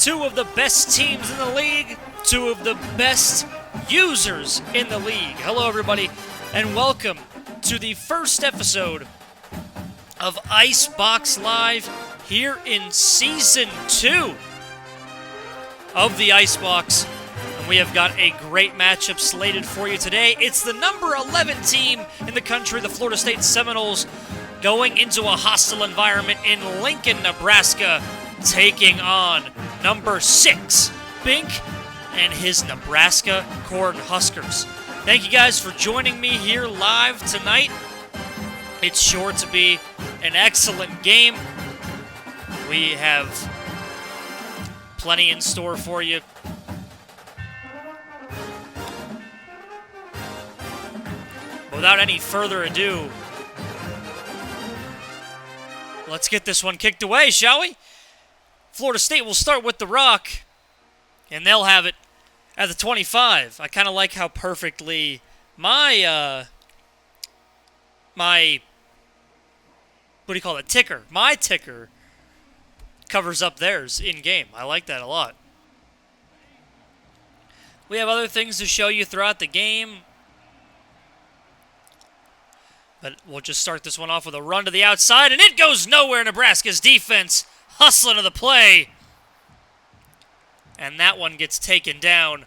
two of the best teams in the league, two of the best users in the league. Hello, everybody, and welcome to the first episode of IceBox Live here in Season 2 of the IceBox. And we have got a great matchup slated for you today. It's the number 11 team in the country, the Florida State Seminoles, going into a hostile environment in Lincoln, Nebraska, taking on number 6, Bink, and his Nebraska Cornhuskers. Thank you guys for joining me here live tonight. It's sure to be an excellent game. We have plenty in store for you. Without any further ado, let's get this one kicked away, shall we? Florida State will start with the rock, and they'll have it at the 25. I kind of like how perfectly my ticker covers up theirs in-game. I like that a lot. We have other things to show you throughout the game, but we'll just start this one off with a run to the outside, and it goes nowhere. Nebraska's defense hustling to the play. And that one gets taken down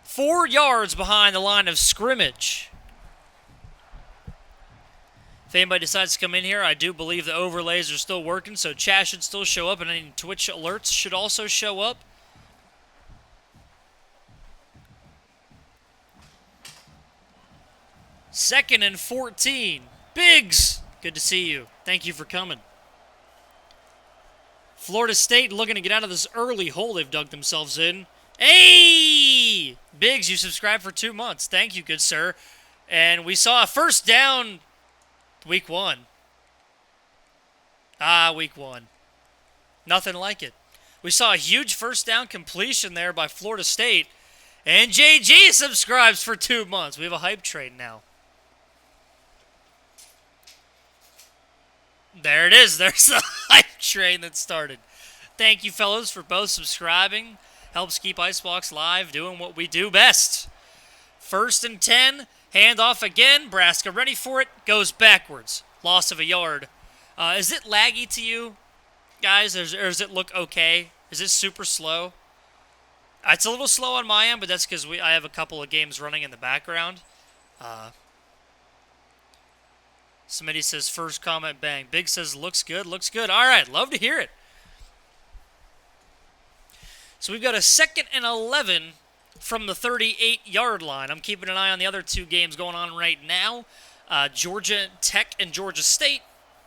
4 yards behind the line of scrimmage. If anybody decides to come in here, I do believe the overlays are still working, so chat should still show up, and any Twitch alerts should also show up. Second and 14. Biggs, good to see you. Thank you for coming. Florida State looking to get out of this early hole they've dug themselves in. Hey! Biggs, you subscribed for 2 months. Thank you, good sir. And we saw a first down week 1. Week 1. Nothing like it. We saw a huge first down completion there by Florida State. And JG subscribes for 2 months. We have a hype train now. There it is. There's the hype train that started. Thank you, fellas, for both subscribing. Helps keep IceBox Live doing what we do best. First and 10. Handoff again. Nebraska ready for it. Goes backwards. Loss of a yard. Is it laggy to you, guys, or does it look okay? Is it super slow? It's a little slow on my end, but that's because I have a couple of games running in the background. Smitty says, first comment, bang. Big says, looks good, looks good. All right, love to hear it. So we've got a 2nd and 11 from the 38-yard line. I'm keeping an eye on the other 2 games going on right now. Georgia Tech and Georgia State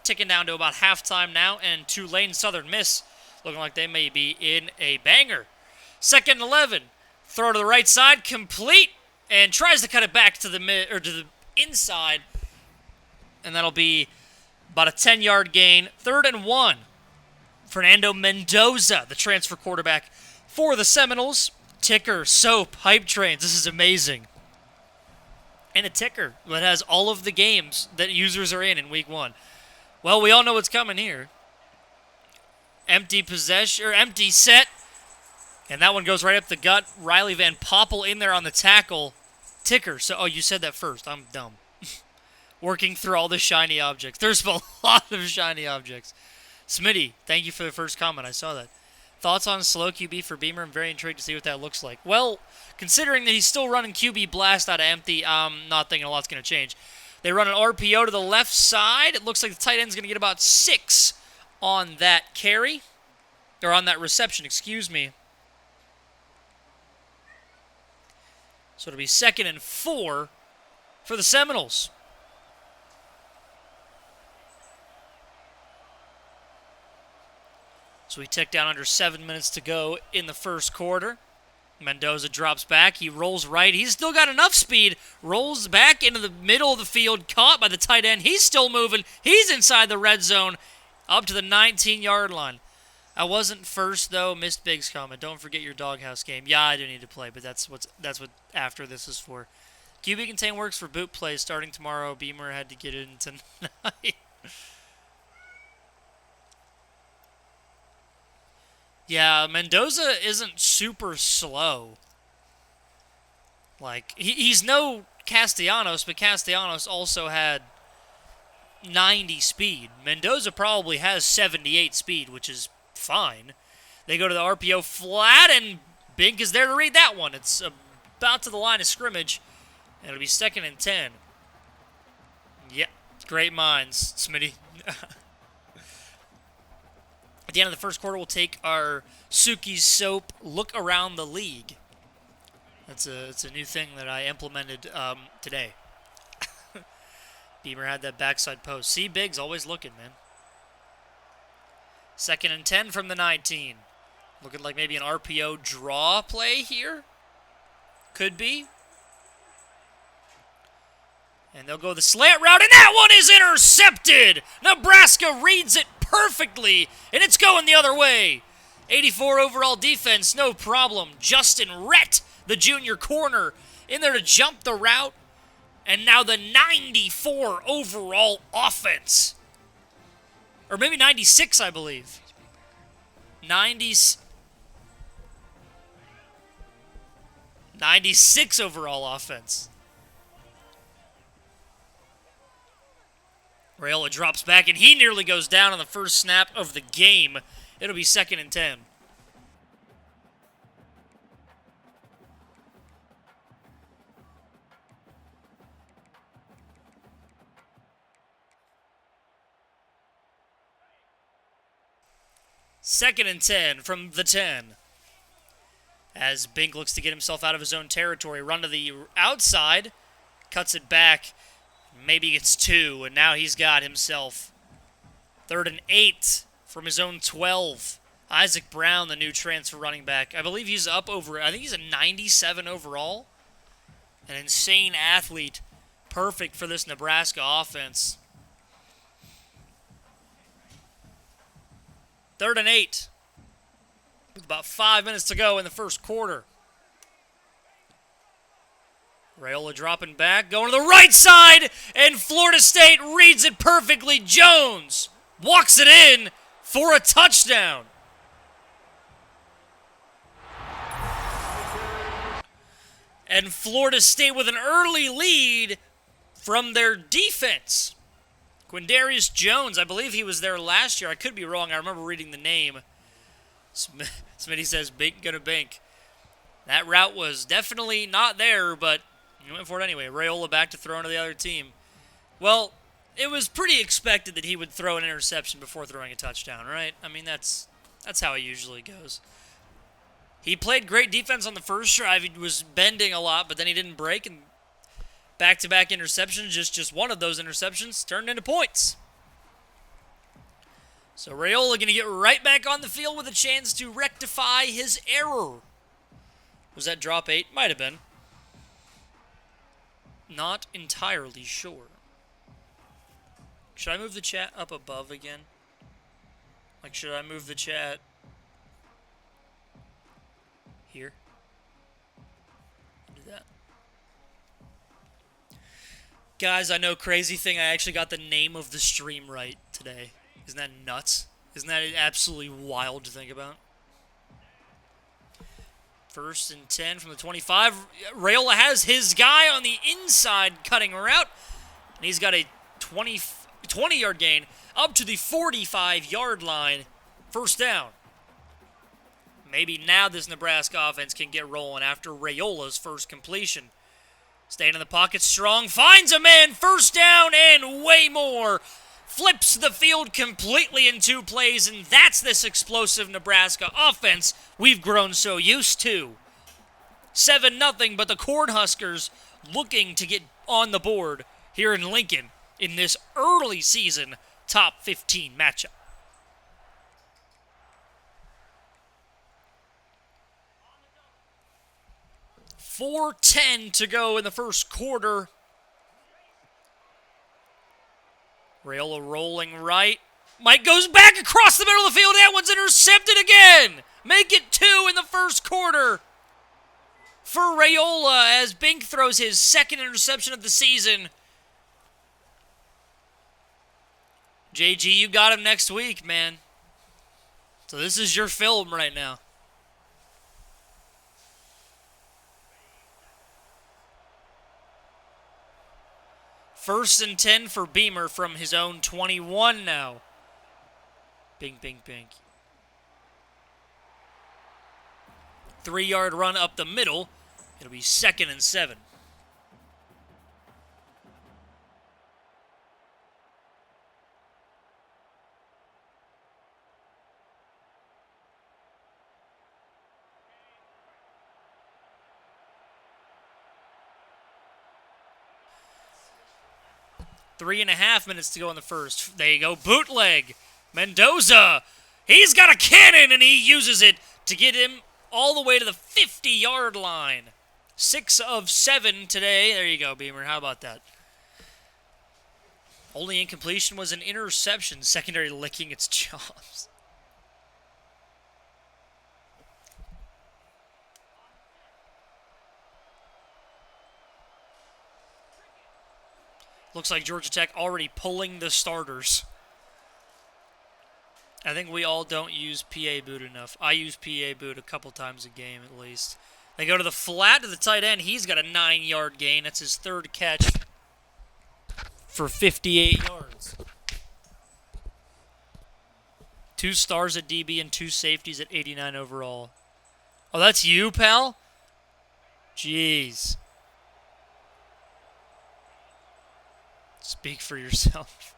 ticking down to about halftime now, and Tulane Southern Miss looking like they may be in a banger. 2nd and 11, throw to the right side, complete, and tries to cut it back to the inside. And that'll be about a 10-yard gain. 3rd and 1. Fernando Mendoza, the transfer quarterback for the Seminoles. Ticker, soap, hype trains. This is amazing. And a ticker that has all of the games that users are in week 1. Well, we all know what's coming here. Empty possession, or empty set. And that one goes right up the gut. Riley Van Poppel in there on the tackle. Ticker. So, you said that first. I'm dumb. Working through all the shiny objects. There's a lot of shiny objects. Smitty, thank you for the first comment. I saw that. Thoughts on slow QB for Bemer? I'm very intrigued to see what that looks like. Well, considering that he's still running QB blast out of empty, I'm not thinking a lot's going to change. They run an RPO to the left side. It looks like the tight end's going to get about 6 on that carry. Or on that reception, excuse me. So it'll be 2nd and 4 for the Seminoles. So we tick down under 7 minutes to go in the first quarter. Mendoza drops back. He rolls right. He's still got enough speed. Rolls back into the middle of the field. Caught by the tight end. He's still moving. He's inside the red zone. Up to the 19-yard line. I wasn't first, though. Missed Big's comment. Don't forget your doghouse game. Yeah, I do need to play, but that's what after this is for. QB Contain works for boot play starting tomorrow. Bemer had to get in tonight. Yeah, Mendoza isn't super slow. Like, he's no Castellanos, but Castellanos also had 90 speed. Mendoza probably has 78 speed, which is fine. They go to the RPO flat, and Bink is there to read that one. It's about to the line of scrimmage, and it'll be 2nd and 10. Yep, great minds, Smitty. At the end of the first quarter, we'll take our Sookie's Soap look around the league. It's a new thing that I implemented today. Bemer had that backside post. See, Big's always looking, man. 2nd and 10 from the 19. Looking like maybe an RPO draw play here. Could be. And they'll go the slant route, and that one is intercepted! Nebraska reads it perfectly, and it's going the other way. 84 overall defense, no problem. Justin Rhett, the junior corner, in there to jump the route. And now the 94 overall offense. Or maybe 96, I believe. 96 overall offense. Rayola drops back, and he nearly goes down on the first snap of the game. It'll be 2nd and 10. Second and 10 from the 10. As Bink looks to get himself out of his own territory. Run to the outside. Cuts it back. Maybe it's 2, and now he's got himself 3rd and 8 from his own 12. Isaac Brown, the new transfer running back. I believe he's up over, I think he's a 97 overall. An insane athlete. Perfect for this Nebraska offense. 3rd and 8. With about 5 minutes to go in the first quarter. Rayola dropping back, going to the right side, and Florida State reads it perfectly. Jones walks it in for a touchdown. And Florida State with an early lead from their defense. Quindarius Jones, I believe he was there last year. I could be wrong. I remember reading the name. Smitty says, Bink gonna Bink. That route was definitely not there, but he went for it anyway. Rayola back to throwing to the other team. Well, it was pretty expected that he would throw an interception before throwing a touchdown, right? I mean, that's how it usually goes. He played great defense on the first drive. He was bending a lot, but then he didn't break, and back-to-back interceptions, just one of those interceptions turned into points. So Rayola going to get right back on the field with a chance to rectify his error. Was that drop 8? Might have been. Not entirely sure. Should I move the chat up above again? Like, should I move the chat here? Do that. Guys, I know, crazy thing, I actually got the name of the stream right today. Isn't that nuts? Isn't that absolutely wild to think about? 1st and 10 from the 25. Rayola has his guy on the inside cutting route. And he's got a 20-yard gain up to the 45-yard line. 1st down. Maybe now this Nebraska offense can get rolling after Rayola's first completion. Staying in the pocket strong. Finds a man. 1st down and way more. Flips the field completely in 2 plays, and that's this explosive Nebraska offense we've grown so used to. 7-0, but the Cornhuskers looking to get on the board here in Lincoln in this early season top 15 matchup. .4:10 to go in the first quarter. Rayola rolling right. Mike goes back across the middle of the field. That one's intercepted again. Make it 2 in the first quarter for Rayola as Bink throws his 2nd interception of the season. JG, you got him next week, man. So this is your film right now. First and 10 for Bemer from his own 21 now. Bink, bink, bink. 3-yard run up the middle. It'll be 2nd and 7. Three and a half minutes to go in the first. There you go. Bootleg. Mendoza. He's got a cannon, and he uses it to get him all the way to the 50-yard line. 6 of 7 today. There you go, Bemer. How about that? Only incompletion was an interception. Secondary licking its chops. Looks like Georgia Tech already pulling the starters. I think we all don't use PA boot enough. I use PA boot a couple times a game at least. They go to the flat to the tight end. He's got a 9-yard gain. That's his 3rd catch for 58 yards. 2 stars at DB and 2 safeties at 89 overall. Oh, that's you, pal? Jeez. Speak for yourself.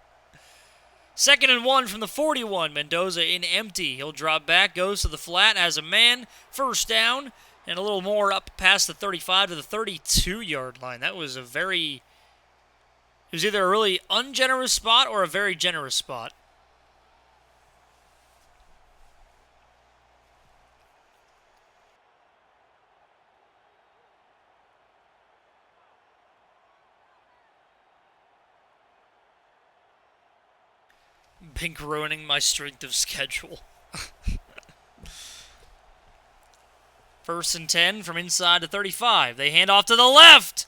2nd and 1 from the 41. Mendoza in empty. He'll drop back, goes to the flat, has a man. First down, and a little more up past the 35 to the 32-yard line. That was a very... It was either a really ungenerous spot or a very generous spot. Bink ruining my strength of schedule. 1st and 10 from inside to 35. They hand off to the left.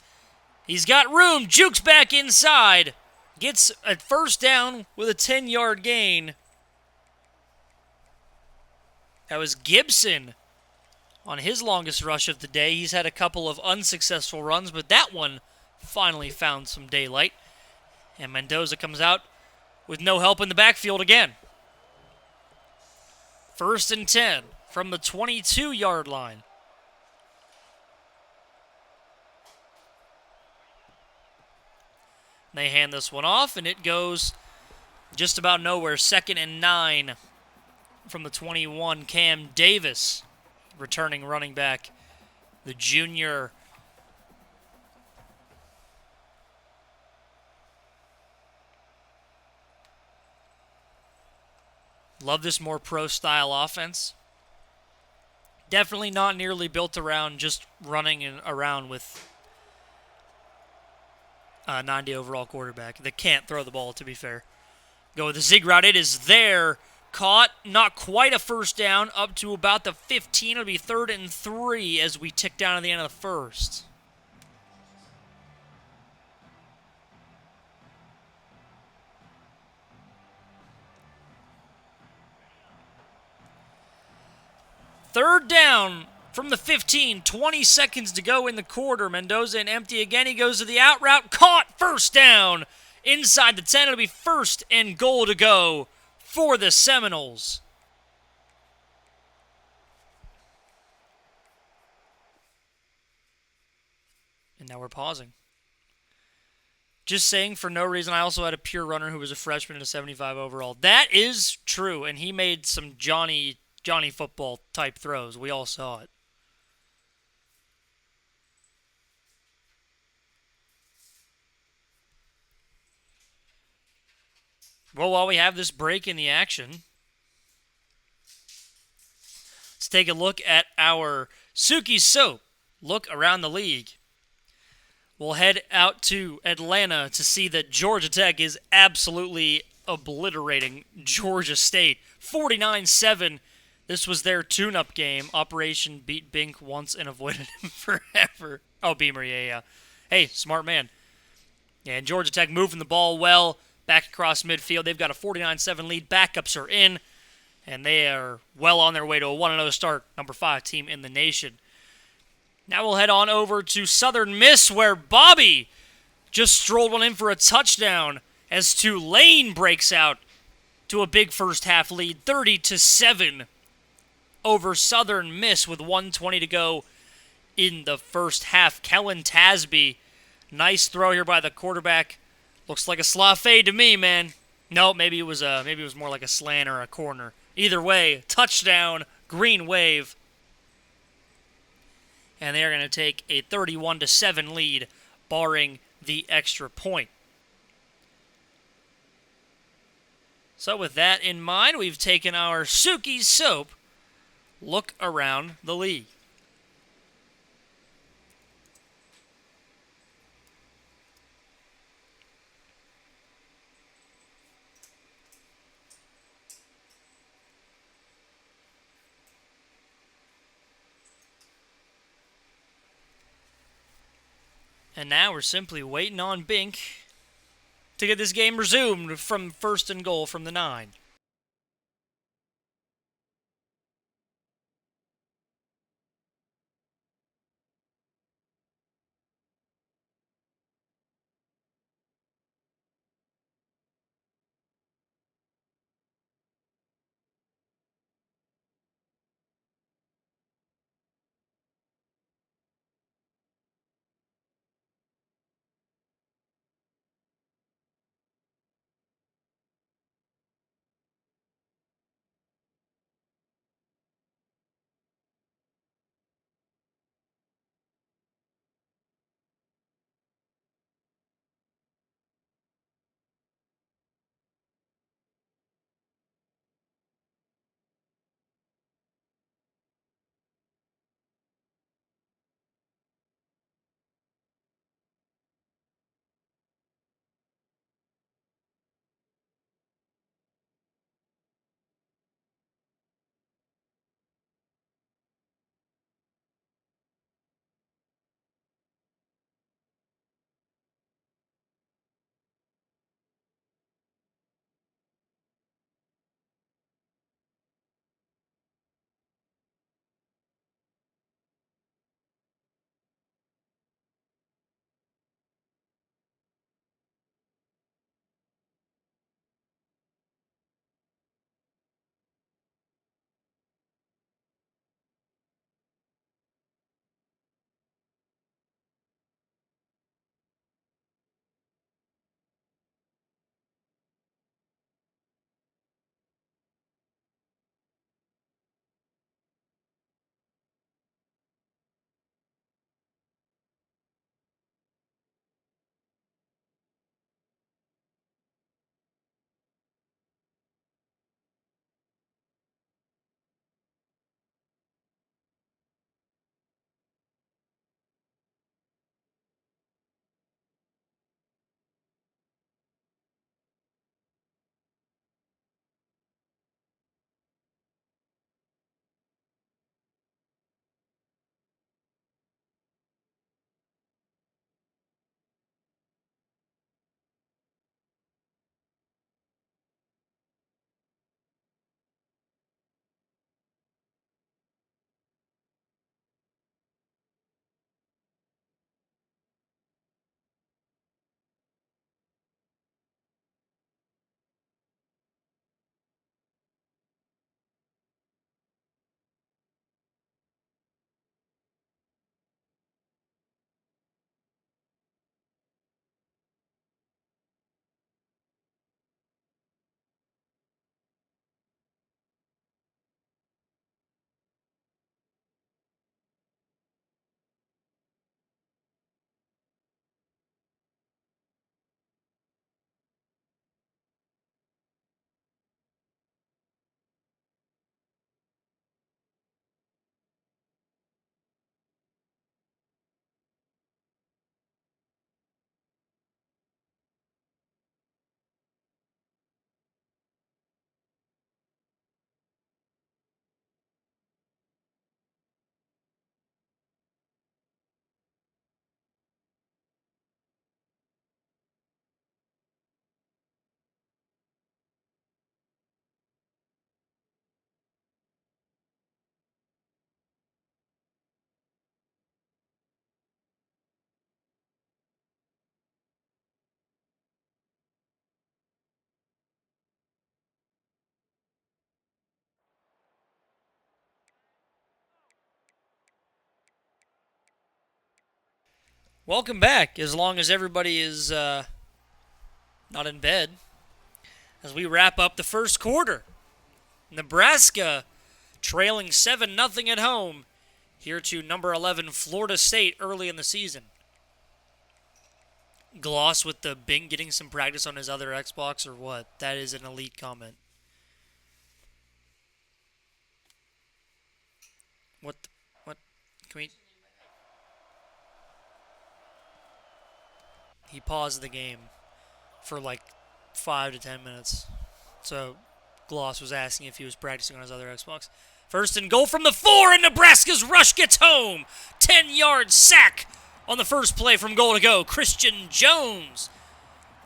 He's got room. Jukes back inside. Gets a first down with a 10-yard gain. That was Gibson on his longest rush of the day. He's had a couple of unsuccessful runs, but that one finally found some daylight. And Mendoza comes out with no help in the backfield again. 1st and 10 from the 22-yard line. They hand this one off, and it goes just about nowhere. 2nd and 9 from the 21. Cam Davis, returning running back, the junior. Love this more pro-style offense. Definitely not nearly built around just running around with a 90 overall quarterback that can't throw the ball, to be fair. Go with the zig route. It is there. Caught. Not quite a first down. Up to about the 15. It'll be 3rd and 3 as we tick down to the end of the first. Third down from the 15, 20 seconds to go in the quarter. Mendoza in empty again. He goes to the out route. Caught. First down. Inside the 10. It'll be 1st and goal to go for the Seminoles. And now we're pausing. Just saying, for no reason, I also had a pure runner who was a freshman and a 75 overall. That is true, and he made some Johnny football type throws. We all saw it. Well, while we have this break in the action, let's take a look at our Sookie Soap look around the league. We'll head out to Atlanta to see that Georgia Tech is absolutely obliterating Georgia State. 49-7. This was their tune-up game. Operation beat Bink once and avoided him forever. Oh, Bemer, yeah. Hey, smart man. Yeah, and Georgia Tech moving the ball well back across midfield. They've got a 49-7 lead. Backups are in. and they are well on their way to a 1-0 start, number 5 team in the nation. Now we'll head on over to Southern Miss, where Bobby just strolled one in for a touchdown as Tulane breaks out to a big first half lead, 30-7 over Southern Miss with 1:20 to go in the first half. Kellen Tasby, nice throw here by the quarterback. Looks like a slot fade to me, man. No, maybe it was more like a slant or a corner. Either way, touchdown, green wave. And they're going to take a 31-7 lead, barring the extra point. So with that in mind, we've taken our Sookie Soap look around the league. And now we're simply waiting on Bink to get this game resumed from first and goal from the 9. Welcome back, as long as everybody is not in bed, as we wrap up the first quarter. Nebraska trailing 7-0 at home here to number 11 Florida State early in the season. Gloss with the Bing getting some practice on his other Xbox or what? That is an elite comment. What? Can we... He paused the game for like 5 to 10 minutes. So Gloss was asking if he was practicing on his other Xbox. First and goal from the 4, and Nebraska's rush gets home. 10-yard sack on the first play from goal to go. Christian Jones,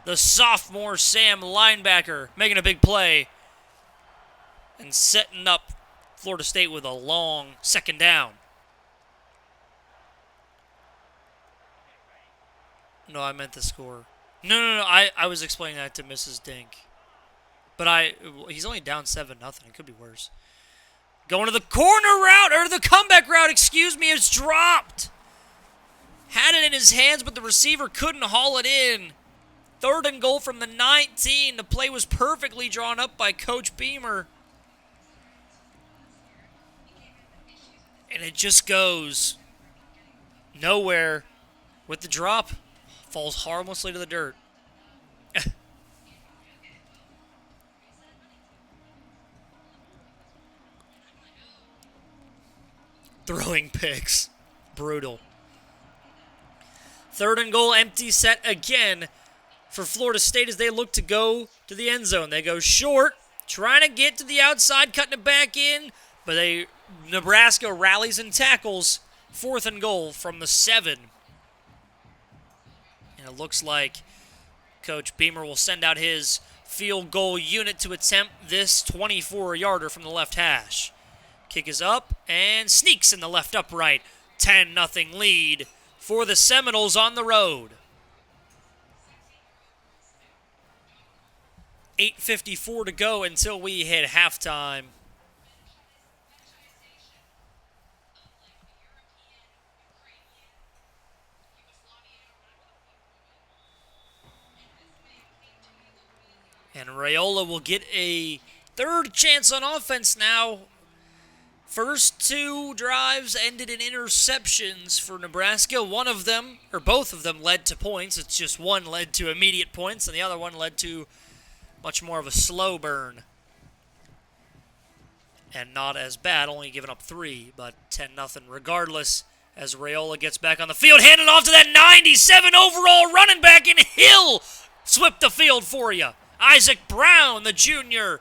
the sophomore Sam linebacker, making a big play and setting up Florida State with a long second down. No, I meant the score. No. I was explaining that to Mrs. Dink. But he's only down 7-0. It could be worse. Going to the corner route, or the comeback route, excuse me, it's dropped. Had it in his hands, but the receiver couldn't haul it in. Third and goal from the 19. The play was perfectly drawn up by Coach Bemer. And it just goes nowhere with the drop. Falls harmlessly to the dirt. Throwing picks. Brutal. Third and goal, empty set again for Florida State as they look to go to the end zone. They go short, trying to get to the outside, cutting it back in, but Nebraska rallies and tackles. Fourth and goal from the 7. And it looks like Coach Bemer will send out his field goal unit to attempt this 24-yarder from the left hash. Kick is up and sneaks in the left upright. 10-0 lead for the Seminoles on the road. 8:54 to go until we hit halftime. And Raiola will get a third chance on offense now. First 2 drives ended in interceptions for Nebraska. One of them, or both of them, led to points. It's just one led to immediate points, and the other one led to much more of a slow burn. And not as bad, only giving up 3, but 10-0 regardless. As Raiola gets back on the field, handed off to that 97 overall running back, and Hill swept the field for you. Isaac Brown, the junior,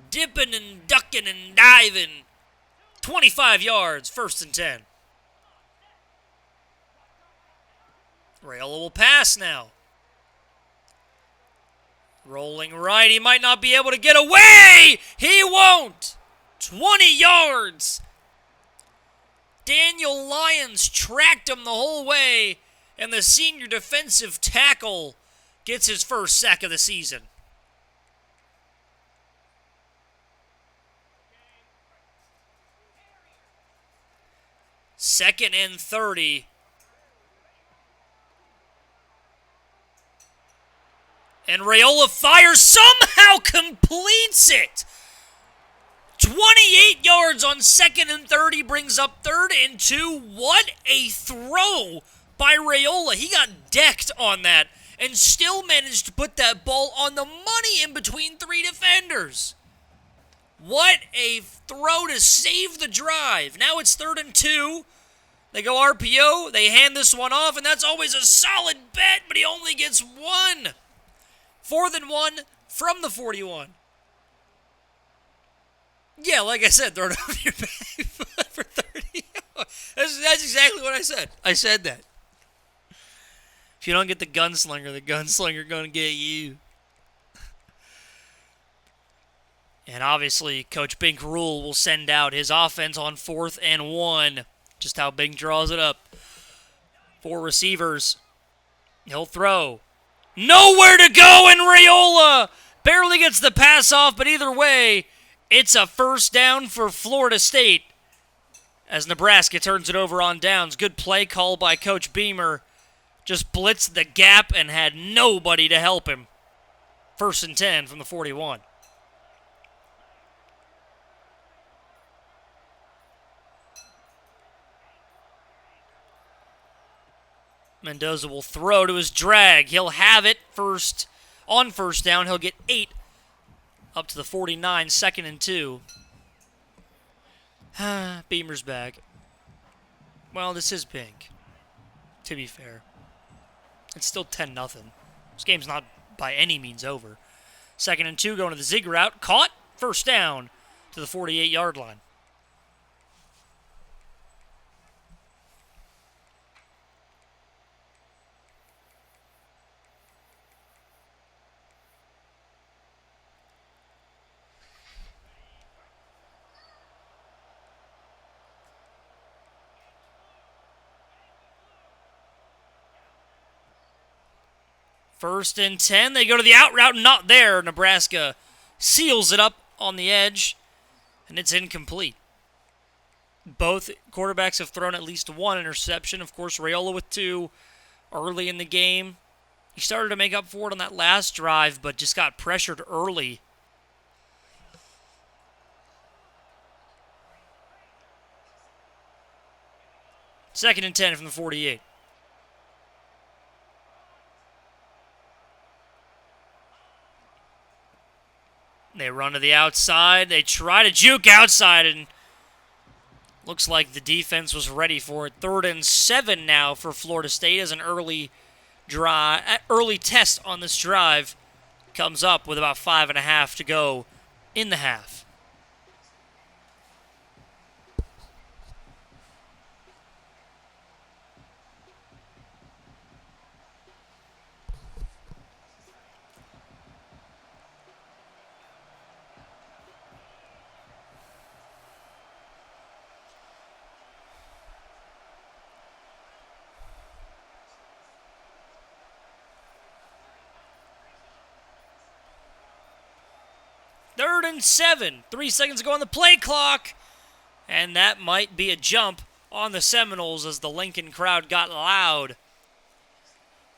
dipping and ducking and diving. 25 yards, first and 10. Raiola will pass now. Rolling right, he might not be able to get away. He won't. 20 yards. Daniel Lyons tracked him the whole way, and the senior defensive tackle gets his first sack of the season. Second and 30. And Raiola fires, somehow completes it. 28 yards on second and 30 brings up third and 2. What a throw by Raiola. He got decked on that and still managed to put that ball on the money in between 3 defenders. What a throw to save the drive. Now it's third and 2. They go RPO. They hand this one off, and that's always a solid bet, but he only gets 1. 4th and 1 from the 41. Yeah, like I said, throw it off your back for 30. That's exactly what I said. I said that. If you don't get the gunslinger going to get you. And obviously, Coach Bink Rhule will send out his offense on 4th and 1. Just how Bink draws it up. 4 receivers. He'll throw. Nowhere to go, and Raiola barely gets the pass off, but either way, it's a first down for Florida State as Nebraska turns it over on downs. Good play call by Coach Bemer. Just blitzed the gap and had nobody to help him. 1st and 10 from the 41. Mendoza will throw to his drag. He'll have it on first down. He'll get 8 up to the 49, 2nd and 2. Beamer's back. Well, this is Bink, to be fair. It's still 10-0. This game's not by any means over. 2nd and 2 going to the zig route. Caught. 1st down to the 48-yard line. First and 10. They go to the out route. Not there. Nebraska seals it up on the edge, and it's incomplete. Both quarterbacks have thrown at least one interception. Of course, Raiola with 2 early in the game. He started to make up for it on that last drive, but just got pressured early. Second and 10 from the 48. They run to the outside. They try to juke outside, and looks like the defense was ready for it. 3rd and 7 now for Florida State as an early test on this drive comes up with about 5.5 to go in the half. Third and 7. 3 seconds to go on the play clock. And that might be a jump on the Seminoles as the Lincoln crowd got loud.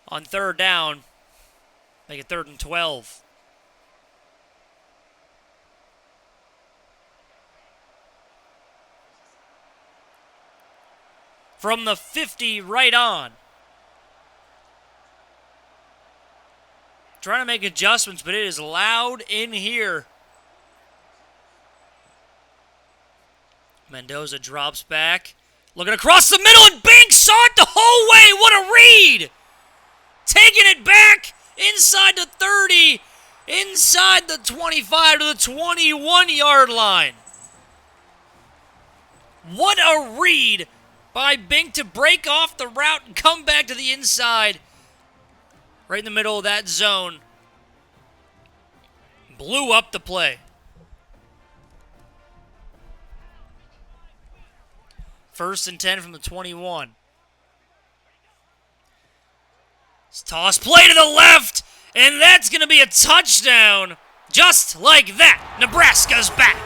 On 3rd down, make it 3rd and 12. From the 50 right on. Trying to make adjustments, but it is loud in here. Mendoza drops back. Looking across the middle, and Bink saw it the whole way. What a read! Taking it back inside the 30, inside the 25 to the 21-yard line. What a read by Bink to break off the route and come back to the inside. Right in the middle of that zone. Blew up the play. First and 10 from the 21. It's toss play to the left, and that's going to be a touchdown. Just like that, Nebraska's back.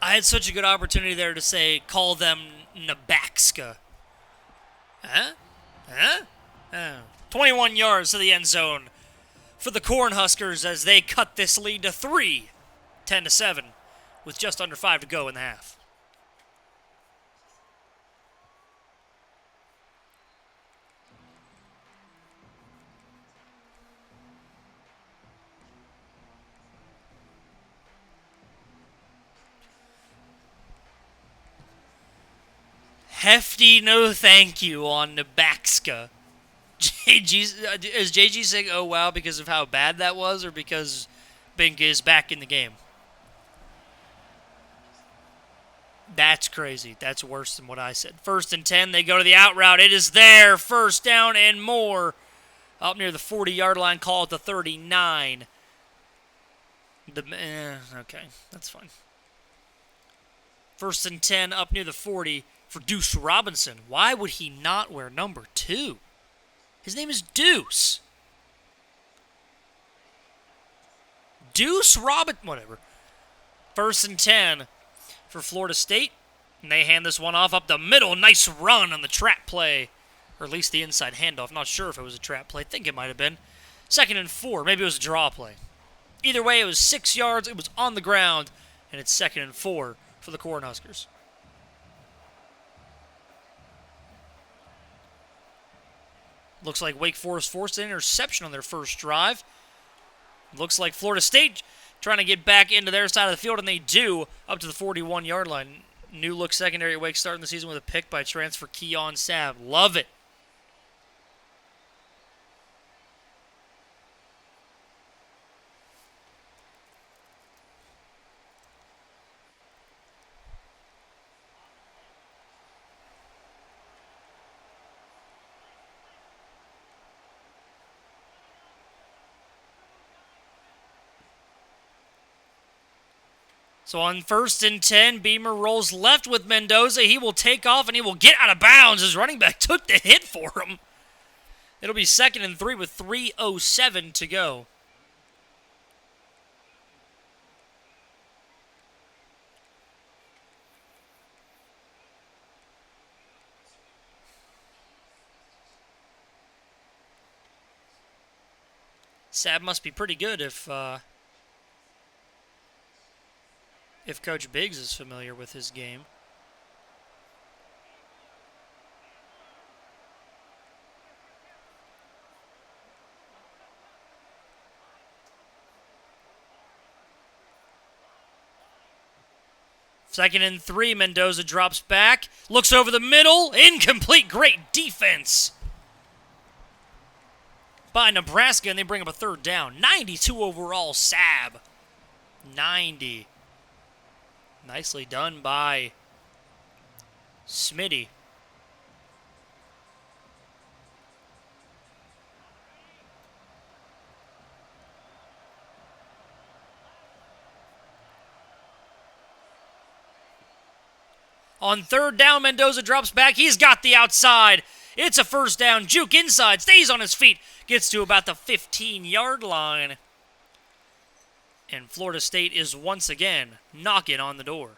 I had such a good opportunity there to say, call them Nebraska. Huh? 21 yards to the end zone for the Cornhuskers as they cut this lead to 3, 10-7, with just under 5 to go in the half. Hefty no thank you on Nebraska. Is JG saying, oh, wow, because of how bad that was, or because Bink is back in the game? That's crazy. That's worse than what I said. First and 10, they go to the out route. It is there. First down and more. Up near the 40-yard line, call it the 39. Okay, that's fine. First and 10, up near the 40 for Deuce Robinson. Why would he not wear number 2? His name is Deuce. Deuce Robin, whatever. 1st and 10 for Florida State. And they hand this one off up the middle. Nice run on the trap play. Or at least the inside handoff. Not sure if it was a trap play. I think it might have been. 2nd and 4. Maybe it was a draw play. Either way, it was 6 yards. It was on the ground. And it's 2nd and 4 for the Cornhuskers. Looks like Wake Forest forced an interception on their first drive. Looks like Florida State trying to get back into their side of the field, and they do, up to the 41-yard line. New look secondary at Wake starting the season with a pick by transfer Keon Sabb. Love it. So on 1st and 10, Bemer rolls left with Mendoza. He will take off and he will get out of bounds. His running back took the hit for him. It'll be 2nd and 3 with 3:07 to go. Sabb must be pretty good if Coach Biggs is familiar with his game. Second and 3, Mendoza drops back, looks over the middle, incomplete, great defense by Nebraska, and they bring up a 3rd down. 92 overall, Sabb. 90. Nicely done by Smitty. On 3rd down, Mendoza drops back. He's got the outside. It's a 1st down. Juke inside. Stays on his feet. Gets to about the 15-yard line. And Florida State is once again knocking on the door.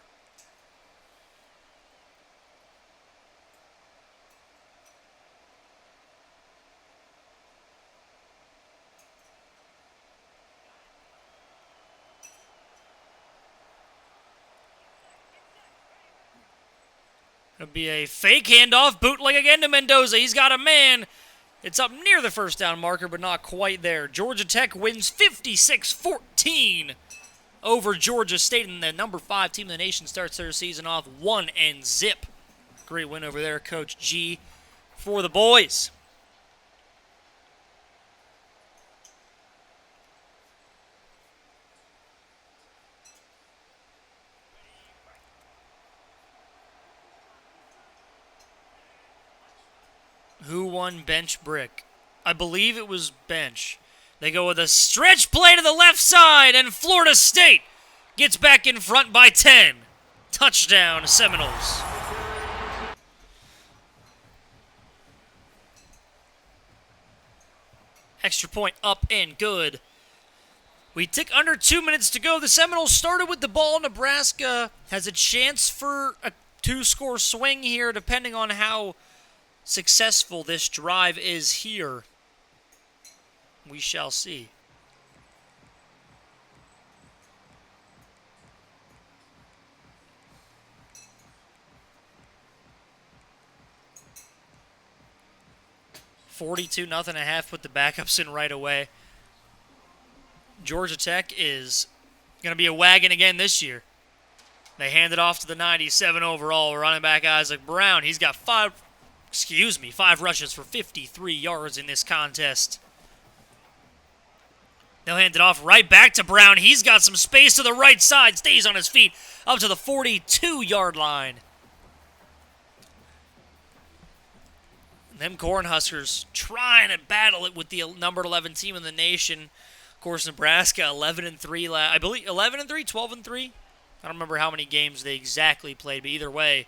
It'll be a fake handoff. Bootleg again to Mendoza. He's got a man. It's up near the 1st down marker, but not quite there. Georgia Tech wins 56-14 over Georgia State, and the number 5 team in the nation starts their season off 1-0. Great win over there, Coach G, for the boys. Who won bench brick? I believe it was bench. They go with a stretch play to the left side, and Florida State gets back in front by 10. Touchdown, Seminoles. Extra point up and good. We tick under 2 minutes to go. The Seminoles started with the ball. Nebraska has a chance for a 2-score swing here, depending on how successful this drive is here. We shall see. $42-0 at half. Put the backups in right away. Georgia Tech is going to be a wagon again this year. They hand it off to the 97 overall running back Isaac Brown. He's got 5 rushes for 53 yards in this contest. They'll hand it off right back to Brown. He's got some space to the right side. Stays on his feet up to the 42-yard line. Them Cornhuskers trying to battle it with the number 11 team in the nation. Of course, Nebraska 11-3. I believe 11-3, 12-3. I don't remember how many games they exactly played, but either way,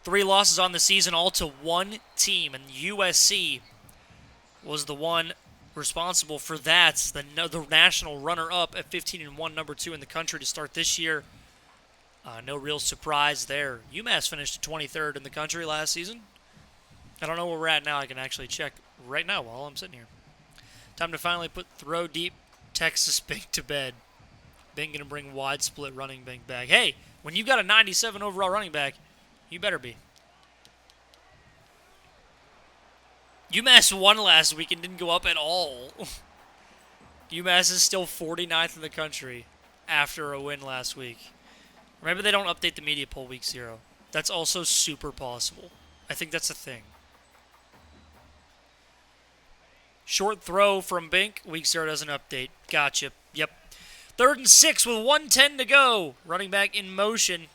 3 losses on the season, all to one team, and USC was the one responsible for that. The national runner-up at 15-1, number 2 in the country to start this year. No real surprise there. UMass finished 23rd in the country last season. I don't know where we're at now. I can actually check right now while I'm sitting here. Time to finally put throw deep Texas Bink to bed. Bink going to bring wide split running Bink back. Hey, when you got a 97 overall running back, you better be. UMass won last week and didn't go up at all. UMass is still 49th in the country after a win last week. Remember, they don't update the media poll week 0. That's also super possible. I think that's a thing. Short throw from Bink. Week 0 doesn't update. Gotcha. Yep. 3rd and 6 with 1:10 to go. Running back in motion.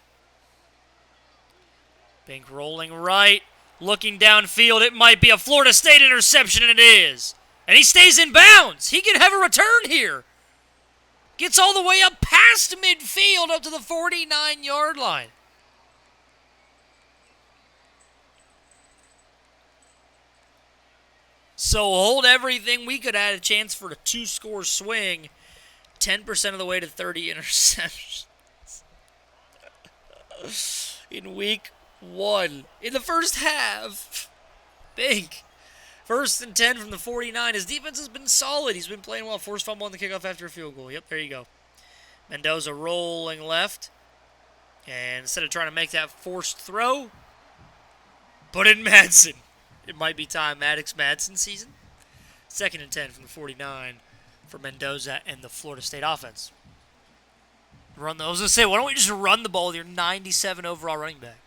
Bink rolling right. Looking downfield. It might be a Florida State interception, and it is. And he stays in bounds. He can have a return here. Gets all the way up past midfield up to the 49-yard line. So hold everything. We could add a chance for a 2-score swing. 10% of the way to 30 interceptions. In week 1. In the first half. Bink. 1st and 10 from the 49. His defense has been solid. He's been playing well. Forced fumble on the kickoff after a field goal. Yep, there you go. Mendoza rolling left. And instead of trying to make that forced throw, put in Madsen. It might be time. Maddox-Madsen season. 2nd and 10 from the 49 for Mendoza and the Florida State offense. I was going to say, why don't we just run the ball with your 97 overall running back?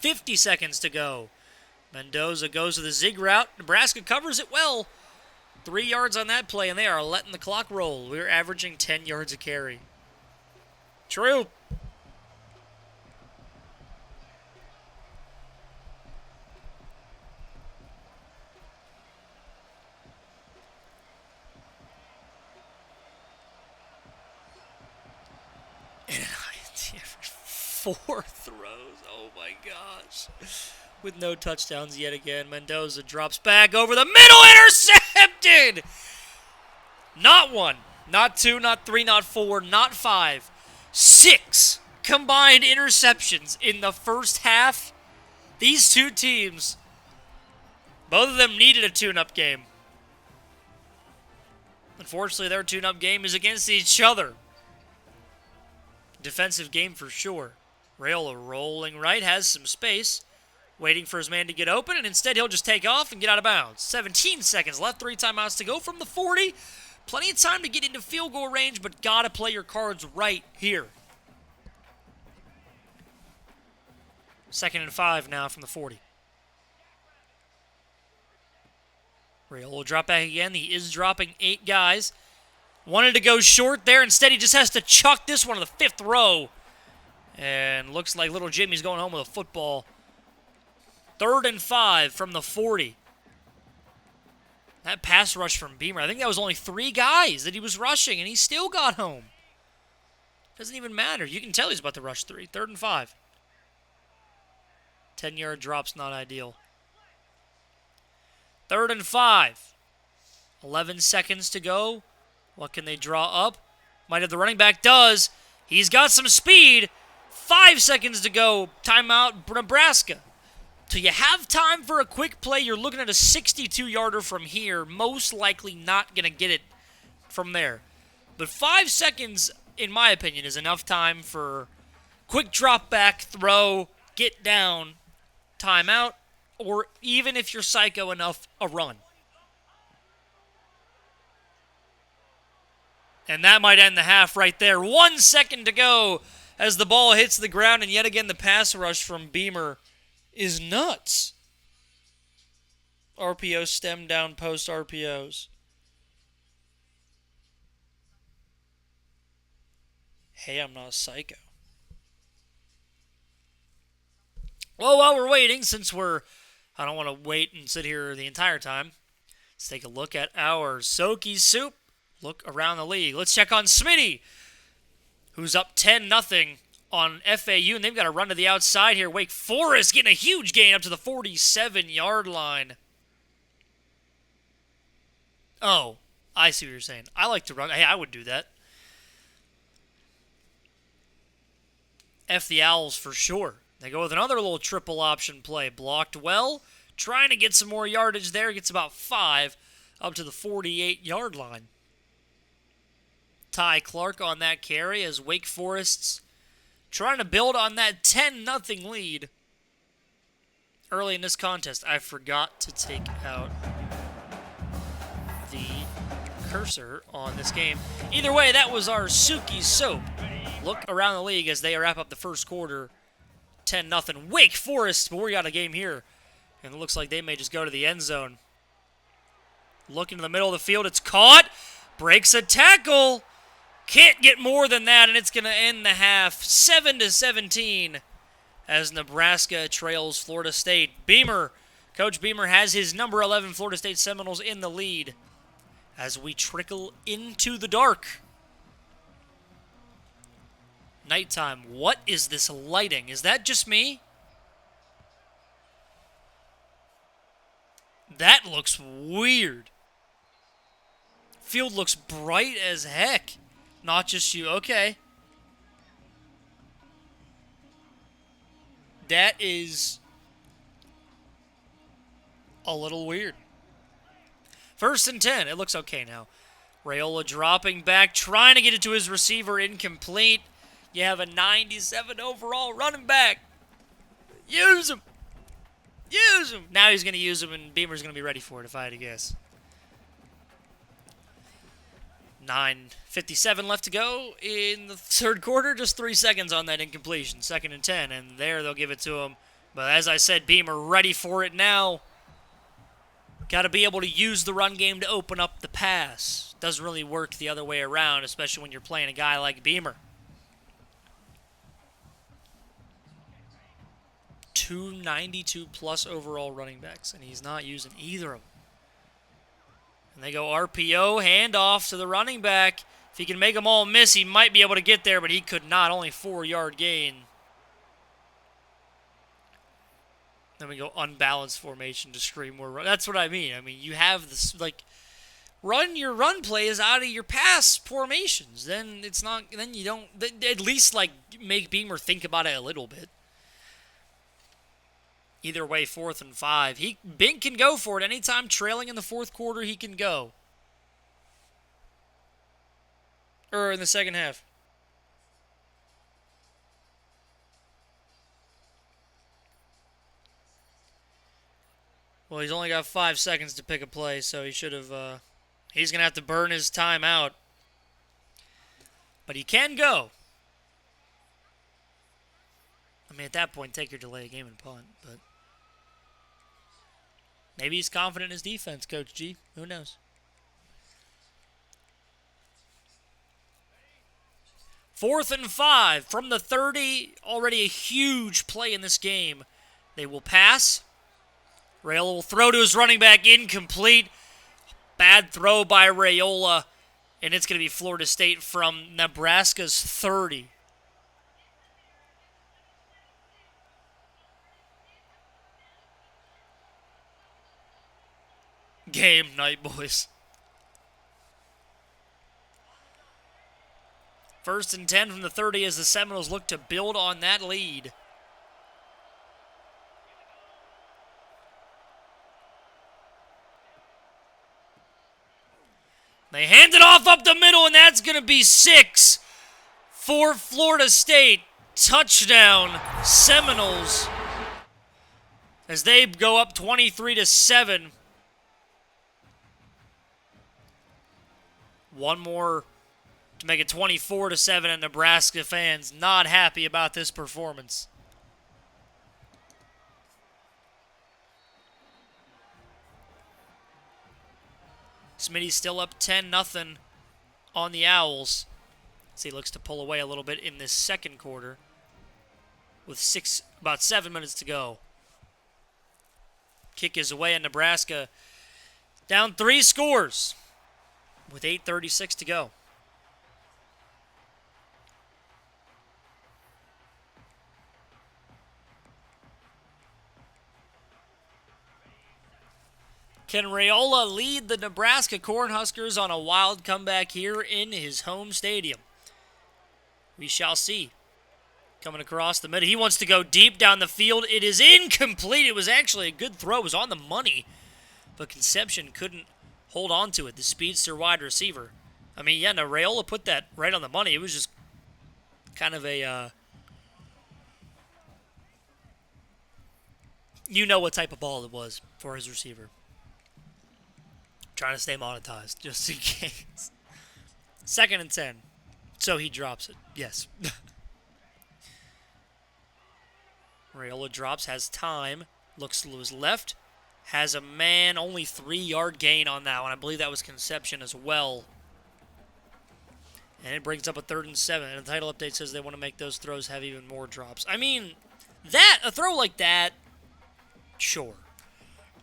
.50 seconds to go. Mendoza goes to the zig route. Nebraska covers it well. 3 yards on that play, and they are letting the clock roll. We're averaging 10 yards a carry. True. And 4 throws. Oh my gosh. With no touchdowns yet again. Mendoza drops back over the middle. Intercepted! Not 1, not 2, not 3, not 4, not 5. 6 combined interceptions in the first half. These two teams, both of them needed a tune-up game. Unfortunately, their tune-up game is against each other. Defensive game for sure. Rhule rolling right, has some space, waiting for his man to get open, and instead he'll just take off and get out of bounds. 17 seconds left, 3 timeouts to go from the 40. Plenty of time to get into field goal range, but gotta play your cards right here. 2nd and 5 now from the 40. Rhule will drop back again. He is dropping 8 guys. Wanted to go short there. Instead, he just has to chuck this one to the 5th row. And looks like little Jimmy's going home with a football. 3rd and 5 from the 40. That pass rush from Bemer, I think that was only 3 guys that he was rushing, and he still got home. Doesn't even matter. You can tell he's about to rush 3. 3rd and 5. 10-yard drop's not ideal. 3rd and 5. 11 seconds to go. What can they draw up? Might have the running back. Does. He's got some speed. 5 seconds to go. Timeout, Nebraska. So you have time for a quick play. You're looking at a 62-yarder from here. Most likely not going to get it from there. But 5 seconds, in my opinion, is enough time for quick drop back, throw, get down, timeout, or even if you're psycho enough, a run. And that might end the half right there. 1 second to go as the ball hits the ground, and yet again the pass rush from Bemer is nuts. RPO, stem down, post RPOs. Hey, I'm not a psycho. Well, while we're waiting, I don't want to wait and sit here the entire time, let's take a look at our Sookie Soup. Look around the league. Let's check on Smitty, who's up 10-0 on FAU, and they've got to run to the outside here. Wake Forest getting a huge gain up to the 47-yard line. Oh, I see what you're saying. I like to run. Hey, I would do that. F the Owls for sure. They go with another little triple option play. Blocked well. Trying to get some more yardage there. Gets about 5 up to the 48-yard line. Ty Clark on that carry as Wake Forest's trying to build on that 10-0 lead early in this contest. I forgot to take out the cursor on this game. Either way, that was our Sookie soap. Look around the league as they wrap up the first quarter. 10-0 Wake Forest, but we got a game here. And it looks like they may just go to the end zone. Looking to the middle of the field, it's caught. Breaks a tackle. Can't get more than that, and it's going to end the half 7-17 as Nebraska trails Florida State. Coach Bemer has his number 11 Florida State Seminoles in the lead as we trickle into the dark. Nighttime. What is this lighting? Is that just me? That looks weird. Field looks bright as heck. Not just you. Okay. That is a little weird. 1st and 10. It looks okay now. Raiola dropping back, trying to get it to his receiver, incomplete. You have a 97 overall running back. Use him. Use him. Now he's going to use him, and Beamer's going to be ready for it, if I had to guess. 9:57 left to go in the third quarter. Just 3 seconds on that incompletion. 2nd and 10, and there they'll give it to him. But as I said, Bemer ready for it now. Got to be able to use the run game to open up the pass. Doesn't really work the other way around, especially when you're playing a guy like Bemer. 292-plus overall running backs, and he's not using either of them. And they go RPO, handoff to the running back. If he can make them all miss, he might be able to get there, but he could not. Only 4-yard gain. Then we go unbalanced formation to screen more run. That's what I mean. I mean, you have this, like, run your run plays out of your pass formations. Then it's not, then you don't, at least, like, make Bemer think about it a little bit. Either way, 4th and 5. Bink can go for it. Anytime trailing in the fourth quarter, he can go. Or in the second half. Well, he's only got 5 seconds to pick a play, so he should have, he's going to have to burn his time out. But he can go. I mean, at that point, take your delay of game and punt, but maybe he's confident in his defense, Coach G. Who knows? 4th and 5 from the 30. Already a huge play in this game. They will pass. Raiola will throw to his running back, incomplete. Bad throw by Raiola, and it's going to be Florida State from Nebraska's 30. Game night, boys. 1st and 10 from the 30 as the Seminoles look to build on that lead. They hand it off up the middle, and that's going to be 6 for Florida State. Touchdown, Seminoles, as they go up 23-7. One more to make it 24-7, and Nebraska fans not happy about this performance. Smitty's still up 10-0 on the Owls as he looks to pull away a little bit in this second quarter with about 7 minutes to go. Kick is away, and Nebraska down 3 scores with 8:36 to go. Can Raiola lead the Nebraska Cornhuskers on a wild comeback here in his home stadium? We shall see. Coming across the middle. He wants to go deep down the field. It is incomplete. It was actually a good throw. It was on the money. But Conception couldn't hold on to it. The speedster wide receiver. I mean, yeah, no, Raiola put that right on the money. It was just kind of a, you know what type of ball it was for his receiver. Trying to stay monetized, just in case. 2nd and 10. So he drops it. Yes. Raiola drops, has time. Looks to his left. Has a man, only 3-yard gain on that one. I believe that was Conception as well. And it brings up a 3rd and 7. And the title update says they want to make those throws have even more drops. I mean, a throw like that, sure.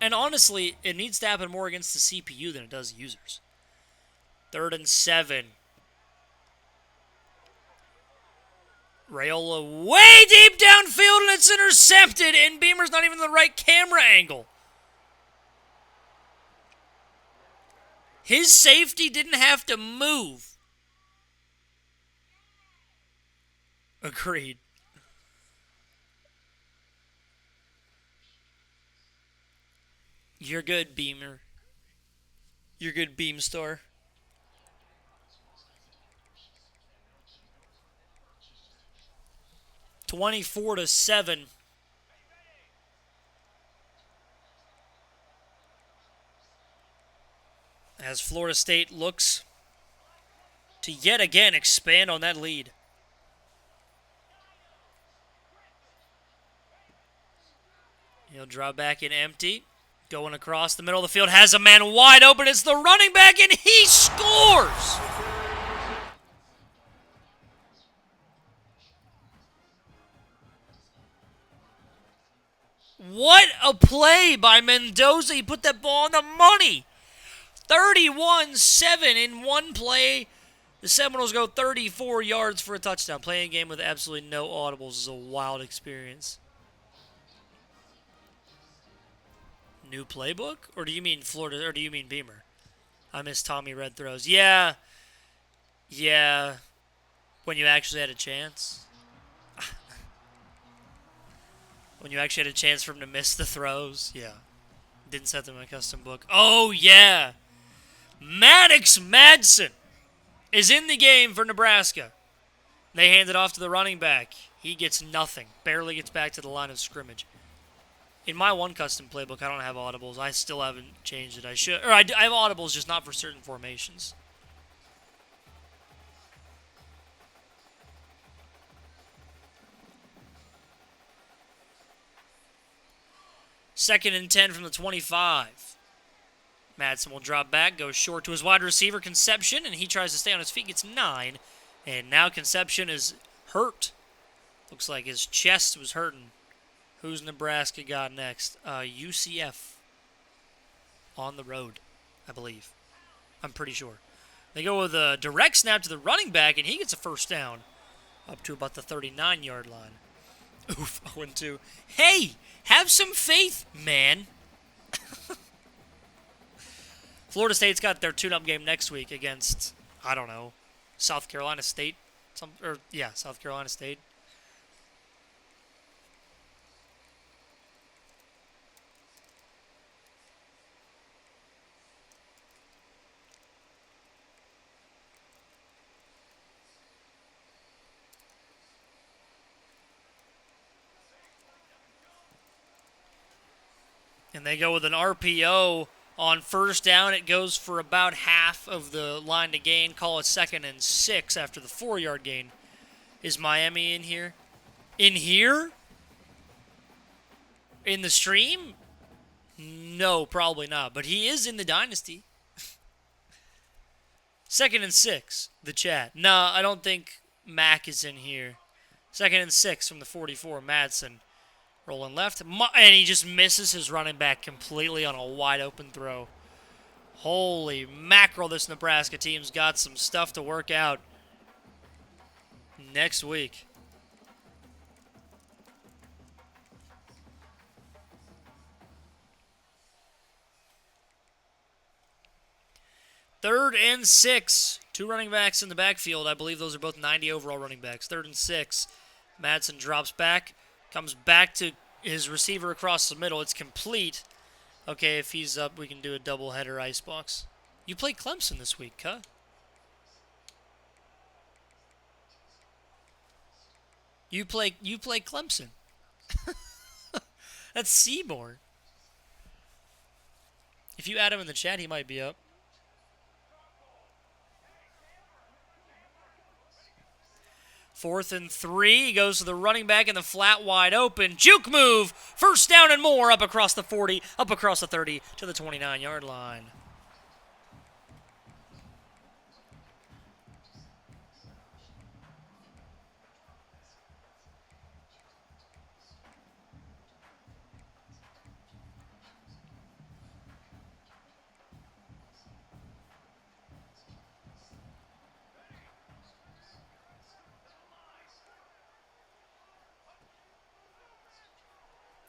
And honestly, it needs to happen more against the CPU than it does users. 3rd and 7. Raiola way deep downfield, and it's intercepted, and Bemer's not even in the right camera angle. His safety didn't have to move. Agreed. You're good, Bemer. You're good, Beamstar. (24-7). As Florida State looks to yet again expand on that lead. He'll draw back in empty. Going across the middle of the field. Has a man wide open. It's the running back, and he scores! What a play by Mendoza. He put that ball on the money. 31-7 in one play. The Seminoles go 34 yards for a touchdown. Playing a game with absolutely no audibles is a wild experience. New playbook? Or do you mean Florida, or do you mean Bemer? I miss Tommy Red throws. Yeah. When you actually had a chance. When you actually had a chance for him to miss the throws. Yeah. Didn't set them in a custom book. Oh, yeah. Maddox Madsen is in the game for Nebraska. They hand it off to the running back. He gets nothing. Barely gets back to the line of scrimmage. In my one custom playbook, I don't have audibles. I still haven't changed it. I should. Or I have audibles, just not for certain formations. Second and 10 from the 25. Madsen will drop back, goes short to his wide receiver, Conception, and he tries to stay on his feet, gets 9. And now Conception is hurt. Looks like his chest was hurting. Who's Nebraska got next? UCF. On the road, I believe. I'm pretty sure. They go with a direct snap to the running back, and he gets a first down. Up to about the 39-yard line. Oof, 0-2. Hey, have some faith, man. Florida State's got their tune-up game next week against, I don't know, South Carolina State. South Carolina State. And they go with an RPO on first down. It goes for about half of the line to gain. Call it 2nd and 6 after the 4-yard gain. Is Miami in here? In here? In the stream? No, probably not. But he is in the dynasty. 2nd and 6, the chat. No, I don't think Mac is in here. 2nd and 6 from the 44, Madsen. Rolling left, and he just misses his running back completely on a wide-open throw. Holy mackerel, this Nebraska team's got some stuff to work out next week. 3rd and 6. 2 running backs in the backfield. I believe those are both 90 overall running backs. 3rd and 6. Madsen drops back. Comes back to his receiver across the middle. It's complete. Okay, if he's up, we can do a doubleheader IceBox. You play Clemson this week, huh? You play Clemson. That's Seymour. If you add him in the chat, he might be up. 4th and 3. He goes to the running back in the flat wide open. Juke move. 1st down and more. Up across the 40. Up across the 30 to the 29-yard line.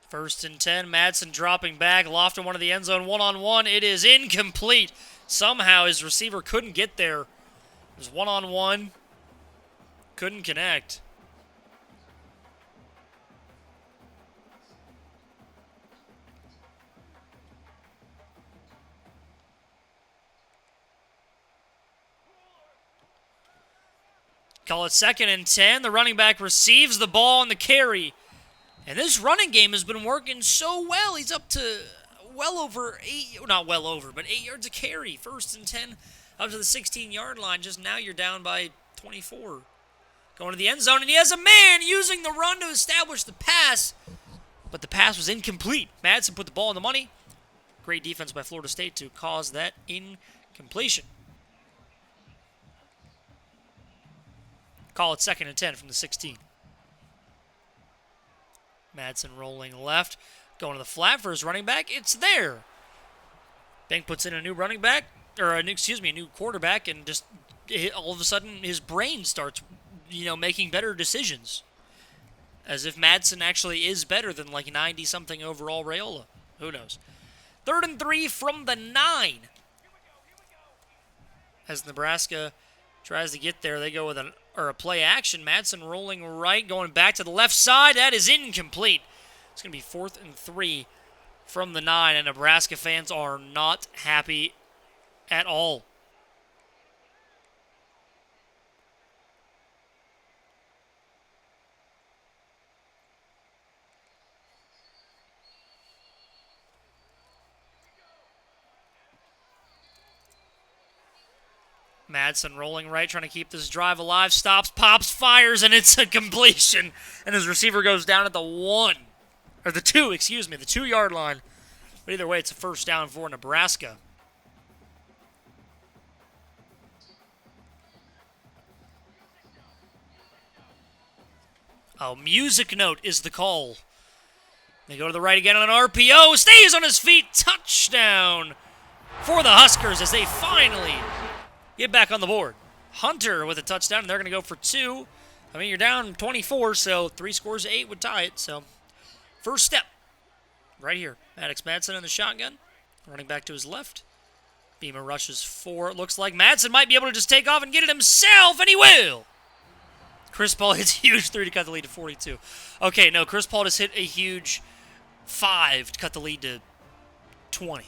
First and 10, Madsen dropping back, lofting one of the end zone, one-on-one. It is incomplete. Somehow his receiver couldn't get there. It was one-on-one. Couldn't connect. Call it 2nd and 10. The running back receives the ball on the carry. And this running game has been working so well. He's up to well over 8, not well over, but 8 yards a carry. 1st and 10 up to the 16-yard line. Just now you're down by 24. Going to the end zone, and he has a man using the run to establish the pass. But the pass was incomplete. Madsen put the ball in the money. Great defense by Florida State to cause that incompletion. Call it 2nd and 10 from the 16. Madsen rolling left, going to the flat for his running back. It's there. Bink puts in a new running back, or a new quarterback, and just all of a sudden his brain starts, making better decisions. As if Madsen actually is better than like 90-something overall Raiola. Who knows? 3rd and 3 from the 9. As Nebraska tries to get there, they go with a play action. Madsen rolling right, going back to the left side. That is incomplete. It's going to be 4th and 3 from the 9, and Nebraska fans are not happy at all. Madsen rolling right, trying to keep this drive alive. Stops, pops, fires, and it's a completion. And his receiver goes down at the 2-yard line. But either way, it's a 1st down for Nebraska. Oh, music note is the call. They go to the right again on an RPO. Stays on his feet. Touchdown for the Huskers as they finally get back on the board. Hunter with a touchdown, and they're going to go for 2. I mean, you're down 24, so 3 scores to 8 would tie it. So, first step right here. Maddox Madsen in the shotgun. Running back to his left. Bemer rushes 4. It looks like Madsen might be able to just take off and get it himself, and he will. Chris Paul hits a huge 3 to cut the lead to 42. Okay, no, Chris Paul just hit a huge 5 to cut the lead to 20.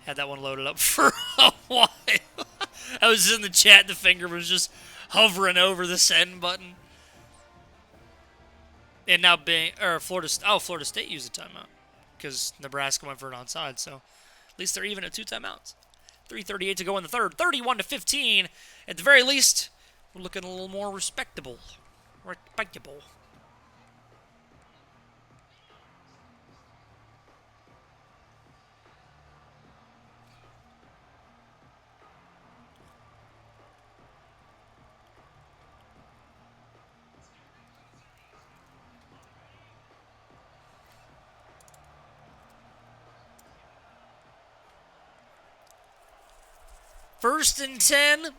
Had that one loaded up for a while. I was in the chat. The finger was just hovering over the send button. And now Florida State used a timeout because Nebraska went for an onside. So at least they're even at 2 timeouts. 3:38 to go in the 3rd. 31-15. At the very least, we're looking a little more respectable. Respectable. First and 10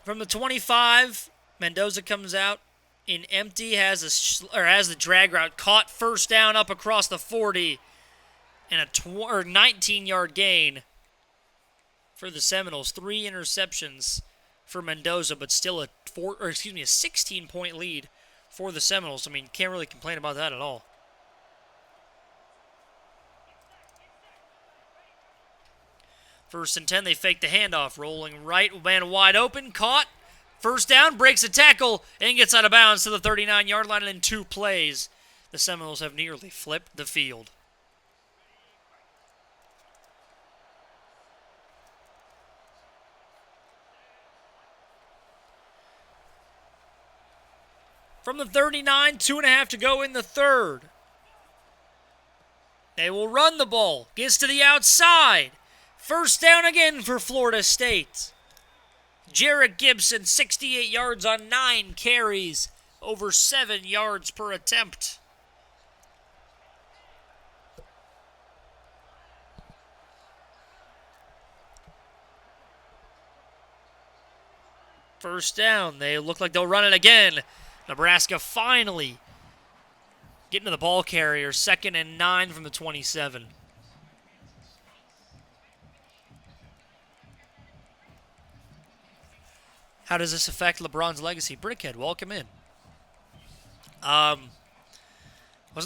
from the 25. Mendoza comes out in empty, has the drag route caught. 1st down up across the 40, and a 19-yard gain for the Seminoles. 3 interceptions for Mendoza, but still a 16-point lead for the Seminoles. I mean, can't really complain about that at all. First and 10, they fake the handoff. Rolling right, man wide open, caught. First down, breaks a tackle, and gets out of bounds to the 39-yard line. And in 2 plays, the Seminoles have nearly flipped the field. From the 39, 2.5 to go in the third. They will run the ball. Gets to the outside. First down again for Florida State. Jarrett Gibson, 68 yards on 9 carries, over 7 yards per attempt. First down. They look like they'll run it again. Nebraska finally getting to the ball carrier. 2nd and 9 from the 27. How does this affect LeBron's legacy? Brickhead, welcome in. Wasn't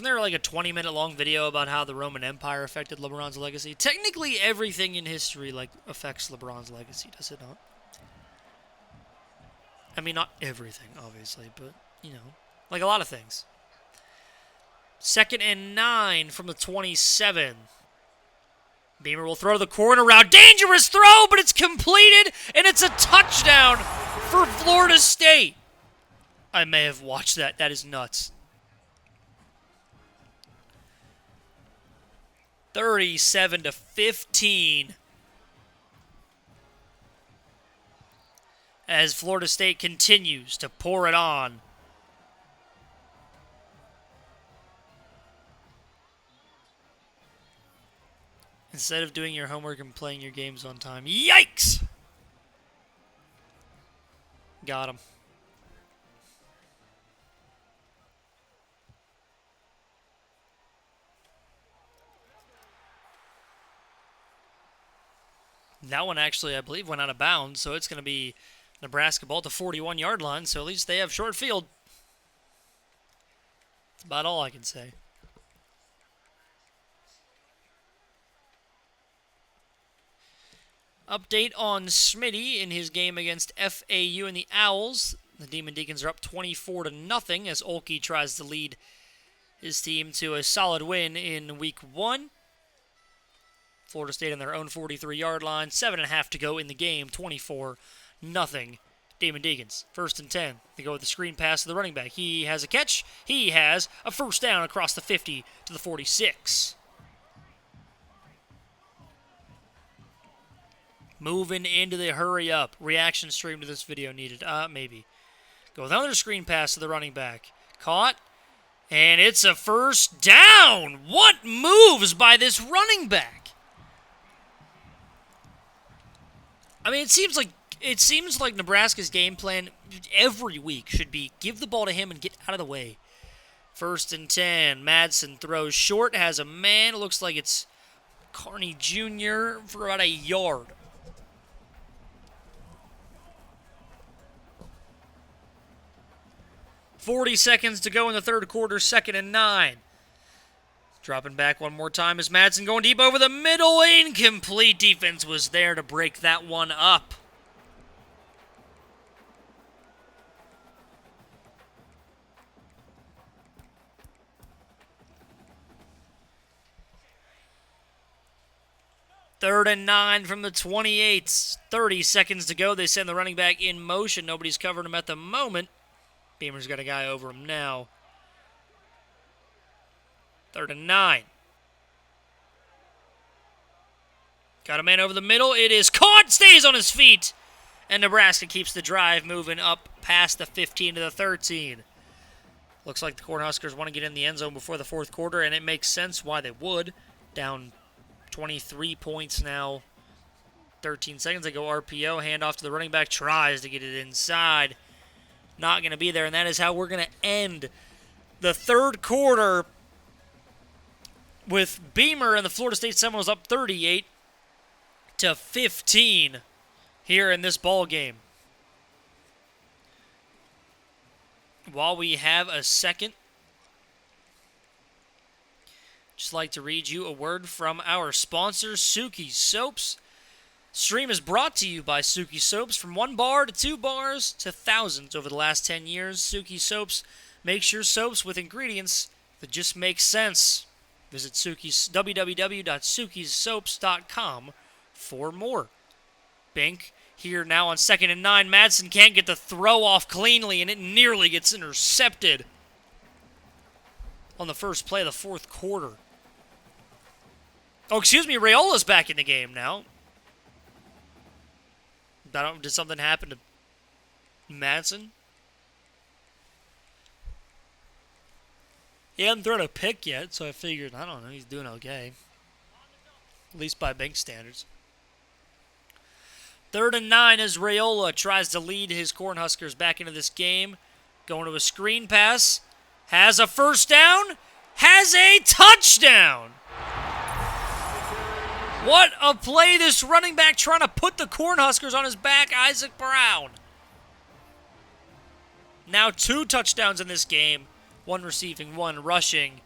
there like a 20-minute long video about how the Roman Empire affected LeBron's legacy? Technically, everything in history like affects LeBron's legacy, does it not? I mean, not everything, obviously, but, you know, like a lot of things. 2nd and 9 from the 27. Bemer will throw to the corner route. Dangerous throw, but it's completed, and it's a touchdown for Florida State. I may have watched that. That is nuts. 37-15. As Florida State continues to pour it on. Instead of doing your homework and playing your games on time. Yikes! Got him. That one actually, I believe, went out of bounds, so it's going to be Nebraska ball at the 41-yard line, so at least they have short field. That's about all I can say. Update on Smitty in his game against FAU and the Owls. The Demon Deacons are up 24-0 as Olkey tries to lead his team to a solid win in Week 1. Florida State on their own 43-yard line. 7.5 to go in the game. 24-0. Demon Deacons. 1st and 10. They go with the screen pass to the running back. He has a catch. He has a first down across the 50 to the 46. Moving into the hurry up. Reaction stream to this video needed. Maybe. Go with another screen pass to the running back. Caught. And it's a first down. What moves by this running back? I mean, it seems like Nebraska's game plan every week should be give the ball to him and get out of the way. 1st and 10. Madsen throws short. Has a man. It looks like it's Carney Jr. for about a yard. 40 seconds to go in the third quarter, 2nd and 9. Dropping back one more time is Madsen going deep over the middle. Incomplete. Defense was there to break that one up. Third and 9 from the 28. 30 seconds to go. They send the running back in motion. Nobody's covering him at the moment. Beamer's got a guy over him now. 3rd and 9. Got a man over the middle. It is caught. Stays on his feet. And Nebraska keeps the drive moving up past the 15 to the 13. Looks like the Cornhuskers want to get in the end zone before the fourth quarter, and it makes sense why they would. Down 23 points now. 13 seconds. They go RPO. Handoff to the running back. Tries to get it inside. Not going to be there, and that is how we're going to end the third quarter with Bemer and the Florida State Seminoles up 38-24. to 15 here in this ball game. While we have a second, just like to read you a word from our sponsor, Sookie Soaps. Stream is brought to you by Sookie Soaps. From 1 bar to 2 bars to thousands over the last 10 years, Sookie Soaps makes your soaps with ingredients that just make sense. Visit www.sookiesoaps.com for more. Bink here now on 2nd and 9. Madsen can't get the throw off cleanly, and it nearly gets intercepted on the first play of the fourth quarter. Oh, excuse me, Rheola's back in the game now. Did something happen to Madsen? He hadn't thrown a pick yet, so I figured, I don't know, he's doing okay. At least by Bink standards. 3rd and 9 as Rheola tries to lead his Cornhuskers back into this game. Going to a screen pass. Has a first down. Has a touchdown. What a play, this running back trying to put the Cornhuskers on his back, Isaac Brown. Now 2 touchdowns in this game. 1 receiving, 1 rushing.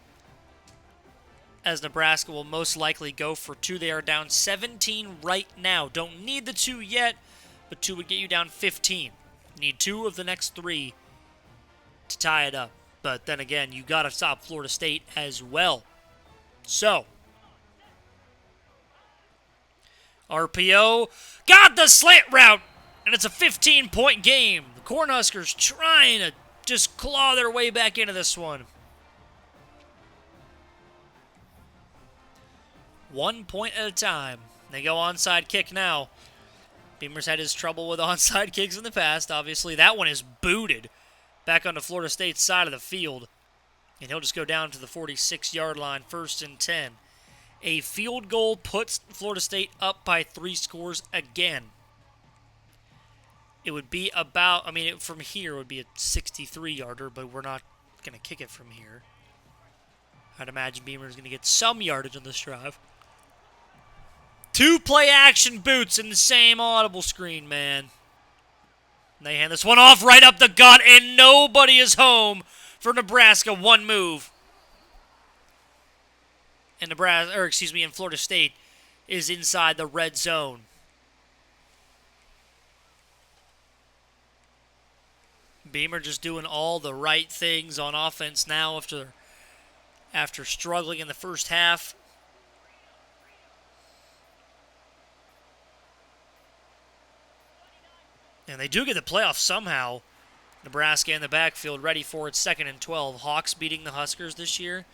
As Nebraska will most likely go for 2. They are down 17 right now. Don't need the 2 yet, but 2 would get you down 15. Need 2 of the next 3 to tie it up. But then again, you got to stop Florida State as well. So, RPO got the slant route, and it's a 15-point game. The Cornhuskers trying to just claw their way back into this one. 1 point at a time. They go onside kick now. Bemer's had his trouble with onside kicks in the past. Obviously, that one is booted back onto Florida State's side of the field. And he'll just go down to the 46-yard line, 1st and 10. A field goal puts Florida State up by 3 scores again. It would be about, from here it would be a 63-yarder, but we're not going to kick it from here. I'd imagine Bemer's going to get some yardage on this drive. 2 play-action boots in the same audible screen, man. And they hand this one off right up the gut, and nobody is home for Nebraska. 1 move. And Florida State is inside the red zone. Bemer just doing all the right things on offense now after struggling in the first half. And they do get the playoffs somehow. Nebraska in the backfield ready for it. 2nd and 12. Hawks beating the Huskers this year.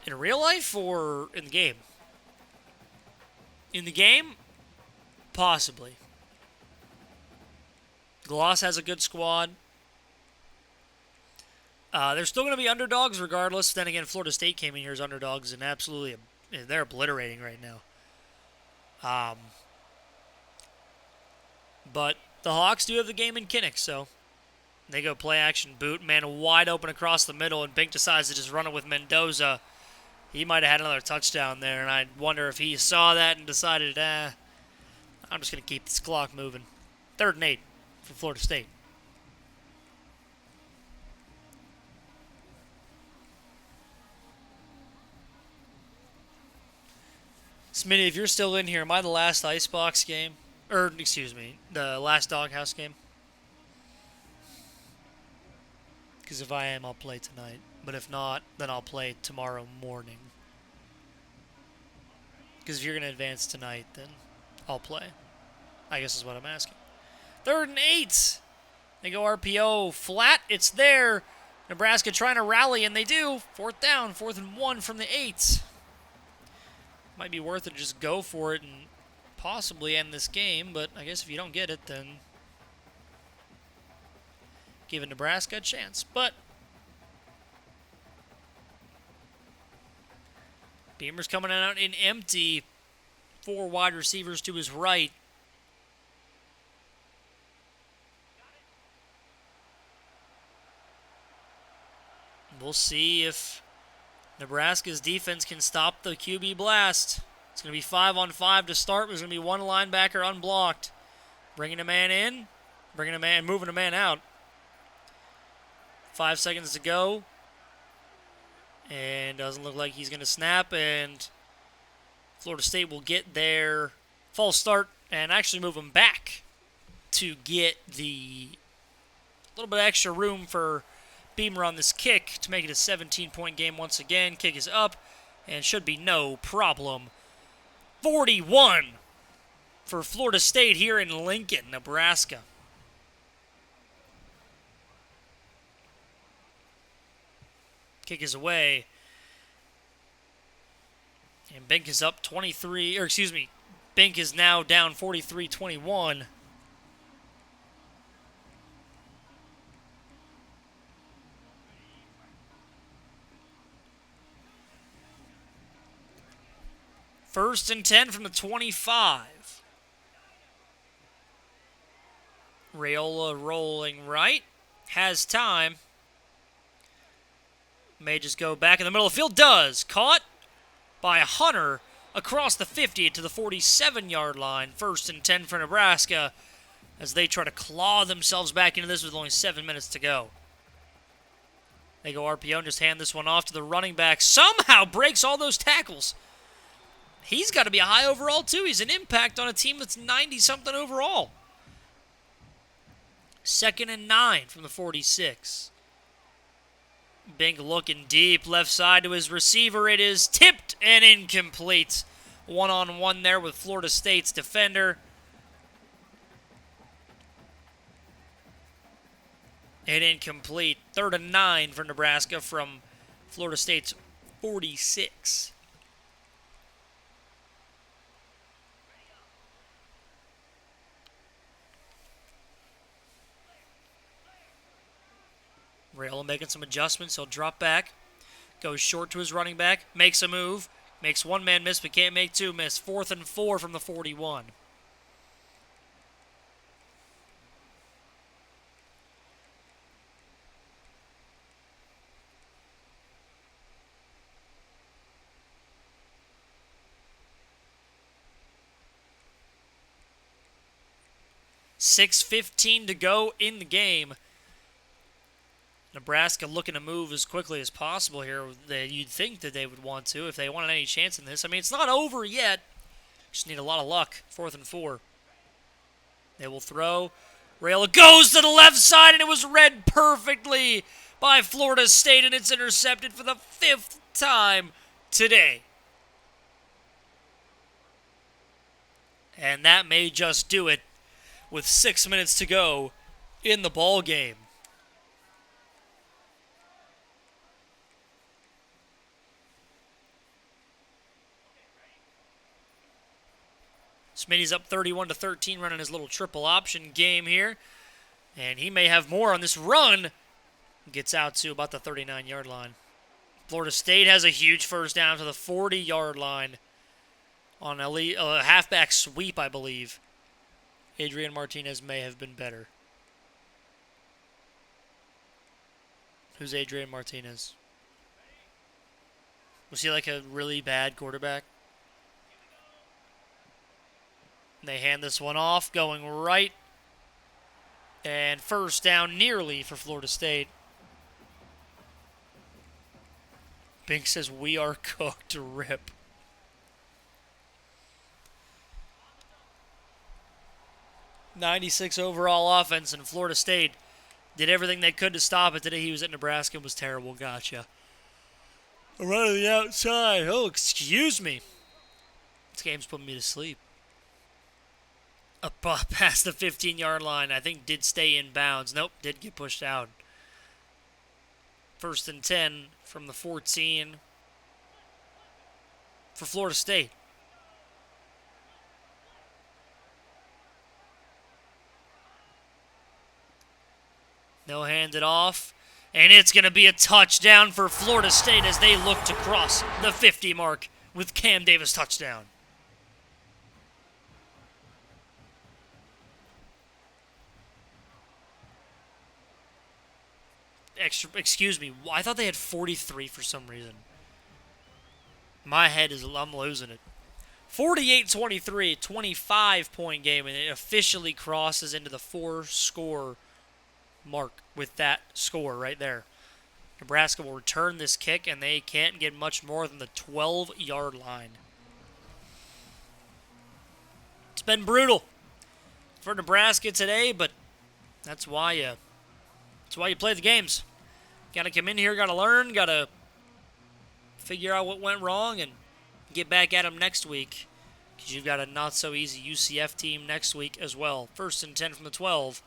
In real life or in the game? In the game? Possibly. Gloss has a good squad. They're still going to be underdogs regardless. Then again, Florida State came in here as underdogs and absolutely, they're obliterating right now. But the Hawks do have the game in Kinnick, so they go play action boot. Man wide open across the middle, and Bink decides to just run it with Mendoza. He might have had another touchdown there, and I wonder if he saw that and decided, I'm just going to keep this clock moving. 3rd and 8 for Florida State. Smitty, if you're still in here, am I the last IceBox game? The last Doghouse game? Because if I am, I'll play tonight. But if not, then I'll play tomorrow morning. Because if you're going to advance tonight, then I'll play. I guess is what I'm asking. 3rd and 8. They go RPO flat. It's there. Nebraska trying to rally, and they do. 4th down, 4th and 1 from the 8. Might be worth it to just go for it and possibly end this game, but I guess if you don't get it, then giving Nebraska a chance. But Bemer's coming out in empty. 4 wide receivers to his right. We'll see if Nebraska's defense can stop the QB blast. It's going to be 5-on-5 to start. There's going to be one linebacker unblocked. Bringing a man in. Moving a man out. 5 seconds to go. And doesn't look like he's going to snap. And Florida State will get their false start and actually move him back to get the little bit extra room for Bemer on this kick to make it a 17-point game once again. Kick is up and should be no problem. 41 for Florida State here in Lincoln, Nebraska. Kick is away. And Bink is up 23, or excuse me, Bink is now down 43-21. First and 10 from the 25. Raiola rolling right. Has time. May just go back in the middle of the field. Does. Caught by Hunter across the 50 to the 47-yard line. First and 10 for Nebraska as they try to claw themselves back into this with only 7 minutes to go. They go RPO and just hand this one off to the running back. Somehow breaks all those tackles. He's got to be a high overall, too. He's an impact on a team that's 90-something overall. 2nd and 9 from the 46. Bink looking deep, left side to his receiver. It is tipped and incomplete. One-on-one there with Florida State's defender. And incomplete. 3rd and 9 for Nebraska from Florida State's 46. Raiola making some adjustments. He'll drop back. Goes short to his running back. Makes a move. Makes one man miss, but can't make two miss. 4th and 4 from the 41. .6:15 to go in the game. Nebraska looking to move as quickly as possible here. You'd think that they would want to if they wanted any chance in this. I mean, it's not over yet. Just need a lot of luck. 4th and 4. They will throw. Raiola goes to the left side, and it was read perfectly by Florida State, and it's intercepted for the 5th time today. And that may just do it with 6 minutes to go in the ball game. Smitty's up 31-13 running his little triple option game here. And he may have more on this run. Gets out to about the 39-yard line. Florida State has a huge first down to the 40-yard line on a halfback sweep, I believe. Adrian Martinez may have been better. Who's Adrian Martinez? Was he like a really bad quarterback? They hand this one off, going right. And first down nearly for Florida State. Bink says, "We are cooked." Rip. .96 overall offense, and Florida State did everything they could to stop it today. He was at Nebraska and was terrible. Gotcha. Right on the outside. Oh, excuse me. This game's putting me to sleep. Up past the 15-yard line. I think did stay in bounds. Nope, did get pushed out. 1st and 10 from the 14 for Florida State. They'll hand it off, and it's going to be a touchdown for Florida State as they look to cross the 50 mark with Cam Davis touchdown. Excuse me, I thought they had 43 for some reason. My head is, I'm losing it. 48-23, 25-point game, and it officially crosses into the 4-score mark with that score right there. Nebraska will return this kick, and they can't get much more than the 12-yard line. It's been brutal for Nebraska today, but that's why you play the games. Got to come in here, got to learn, got to figure out what went wrong, and get back at them next week, because you've got a not-so-easy UCF team next week as well. 1st and 10 from the 12.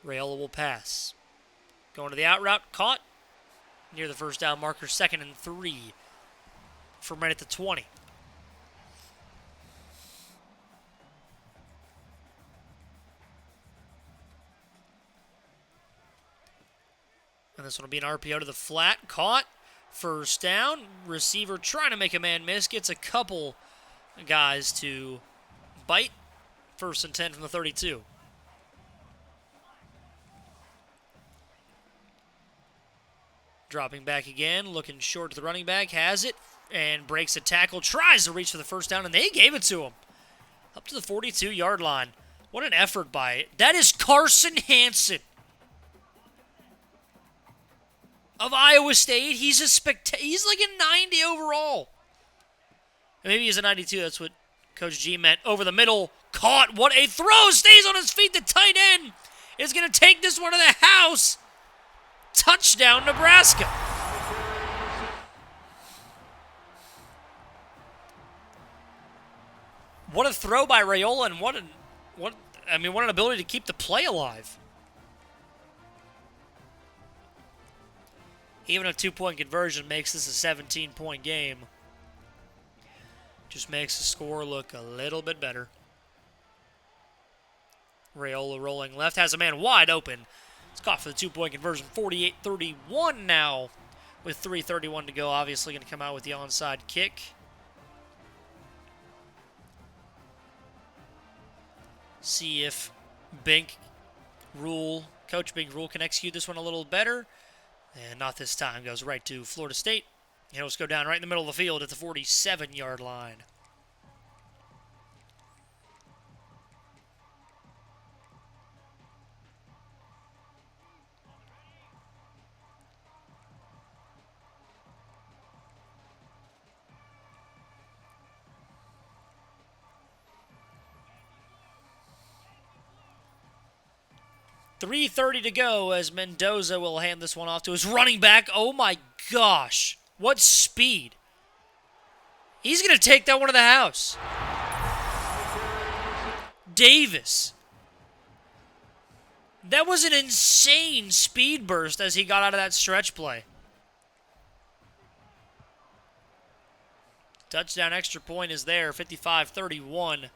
Rayola will pass. Going to the out route, caught near the first down marker. 2nd and 3 from right at the 20. And this one will be an RPO to the flat. Caught. 1st down. Receiver trying to make a man miss. Gets a couple guys to bite. 1st and 10 from the 32. Dropping back again. Looking short to the running back. Has it. And breaks a tackle. Tries to reach for the 1st down. And they gave it to him. Up to the 42-yard line. What an effort by it. That is Carson Hansen of Iowa State. He's he's like a 90 overall. And maybe he's a 92. That's what Coach G meant. Over the middle. Caught. What a throw. Stays on his feet. The tight end is going to take this one to the house. Touchdown, Nebraska. What a throw by Rayola, and what an ability to keep the play alive. Even a 2-point conversion makes this a 17-point game. Just makes the score look a little bit better. Rayola rolling left, has a man wide open. It's caught for the 2-point conversion. 48-31 now with 3:31 to go. Obviously going to come out with the onside kick. See if Coach Bink Rhule can execute this one a little better. And not this time. Goes right to Florida State. And it'll just go down right in the middle of the field at the 47-yard line. .330 to go as Mendoza will hand this one off to his running back. Oh my gosh. What speed. He's going to take that one to the house. Davis. That was an insane speed burst as he got out of that stretch play. Touchdown extra point is there. 55-31.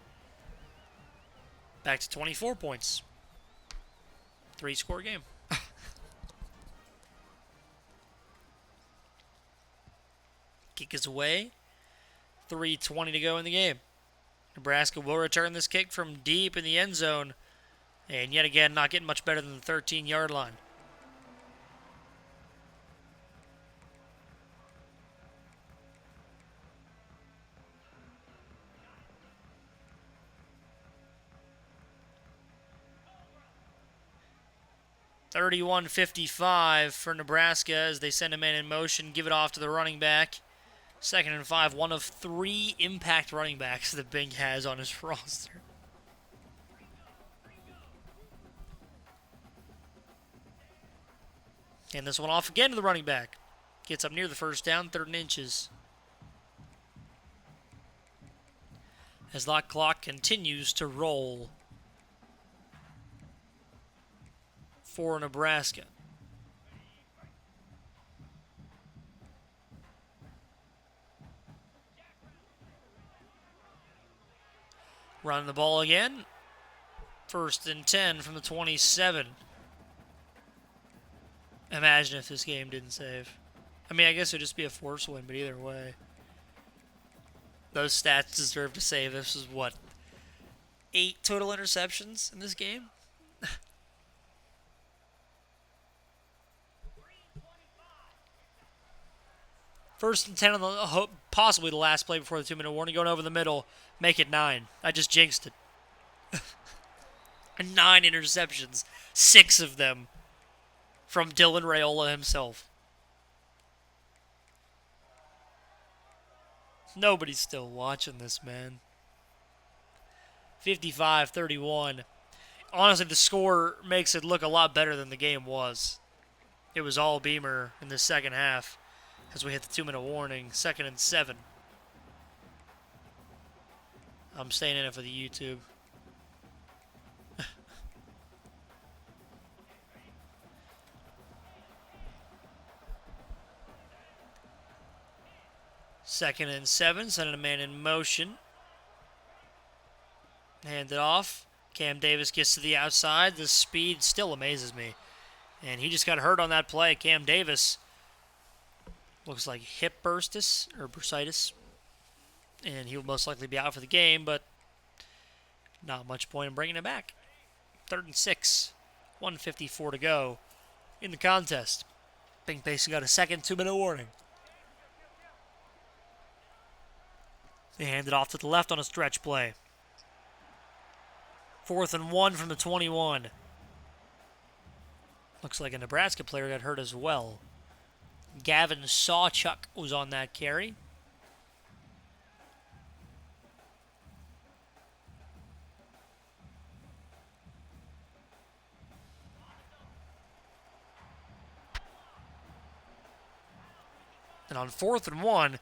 Back to 24 points. 3-score game. Kick is away. 3:20 to go in the game. Nebraska will return this kick from deep in the end zone. And yet again, not getting much better than the 13-yard line. .31-55 for Nebraska as they send a man in motion, give it off to the running back. 2nd and 5, one of 3 impact running backs that Bink has on his roster. And this one off again to the running back. Gets up near the 1st down, 3rd and inches. As that clock continues to roll for Nebraska. Running the ball again. 1st and 10 from the 27. Imagine if this game didn't save. I mean, I guess it would just be a force win, but either way. Those stats deserve to save. This is what? 8 total interceptions in this game? First and 10 on the possibly the last play before the 2-minute warning. Going over the middle. Make it 9. I just jinxed it. 9 interceptions. 6 of them from Dylan Raiola himself. Nobody's still watching this, man. 55-31. Honestly, the score makes it look a lot better than the game was. It was all Bemer in the second half as we hit the 2-minute warning. 2nd and 7. I'm staying in it for the YouTube. Second and 7, sending a man in motion. Hand it off. Cam Davis gets to the outside. The speed still amazes me. And he just got hurt on that play. Cam Davis looks like hip bursitis or bursitis. And he'll most likely be out for the game, but not much point in bringing him back. 3rd and 6. 1:54 to go in the contest. Bink basically got a second 2-minute warning. They hand it off to the left on a stretch play. 4th and 1 from the 21. Looks like a Nebraska player got hurt as well. Gavin Sawchuk was on that carry. And on 4th and 1,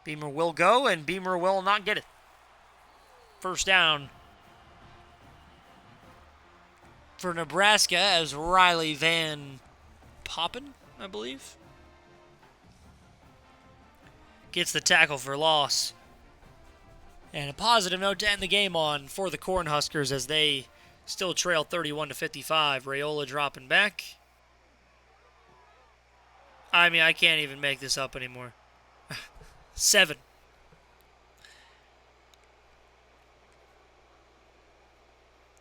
Bemer will go, and Bemer will not get it. First down for Nebraska as Riley Van Poppen, I believe, gets the tackle for loss. And a positive note to end the game on for the Cornhuskers as they still trail 31-55. Raiola dropping back. I mean, I can't even make this up anymore. 7.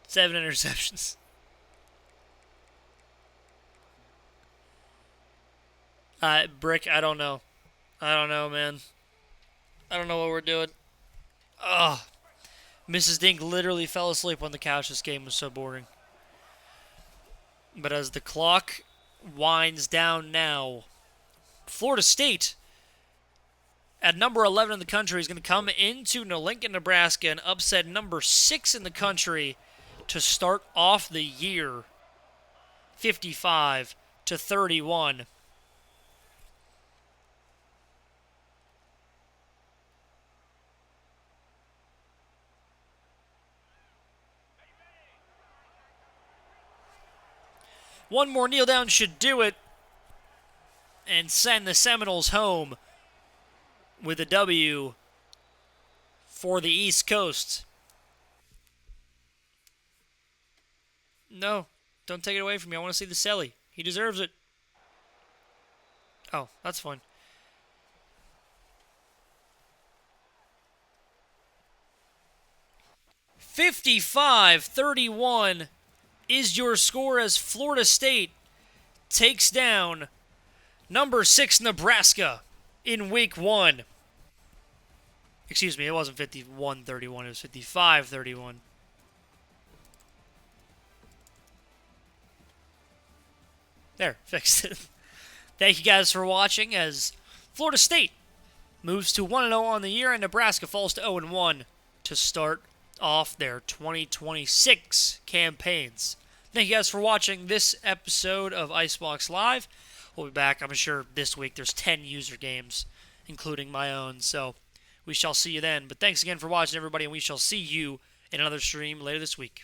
Seven interceptions. Brick, I don't know. I don't know, man. I don't know what we're doing. Ugh. Mrs. Dink literally fell asleep on the couch. This game was so boring. But as the clock winds down now, Florida State, at number 11 in the country, is going to come into Lincoln, Nebraska, and upset number 6 in the country to start off the year, 55-31. One more kneel down should do it and send the Seminoles home with a W for the East Coast. No, don't take it away from me. I want to see the Selly. He deserves it. Oh, that's fine. "55-31 is your score as Florida State takes down number 6 Nebraska in week 1. Excuse me, it wasn't 51-31, it was 55-31. There, fixed it. Thank you guys for watching as Florida State moves to 1-0 on the year and Nebraska falls to 0-1 to start off their 2026 campaigns. Thank you guys for watching this episode of IceBox Live. We'll be back, I'm sure, this week. There's 10 user games, including my own, so we shall see you then. But thanks again for watching, everybody, and we shall see you in another stream later this week.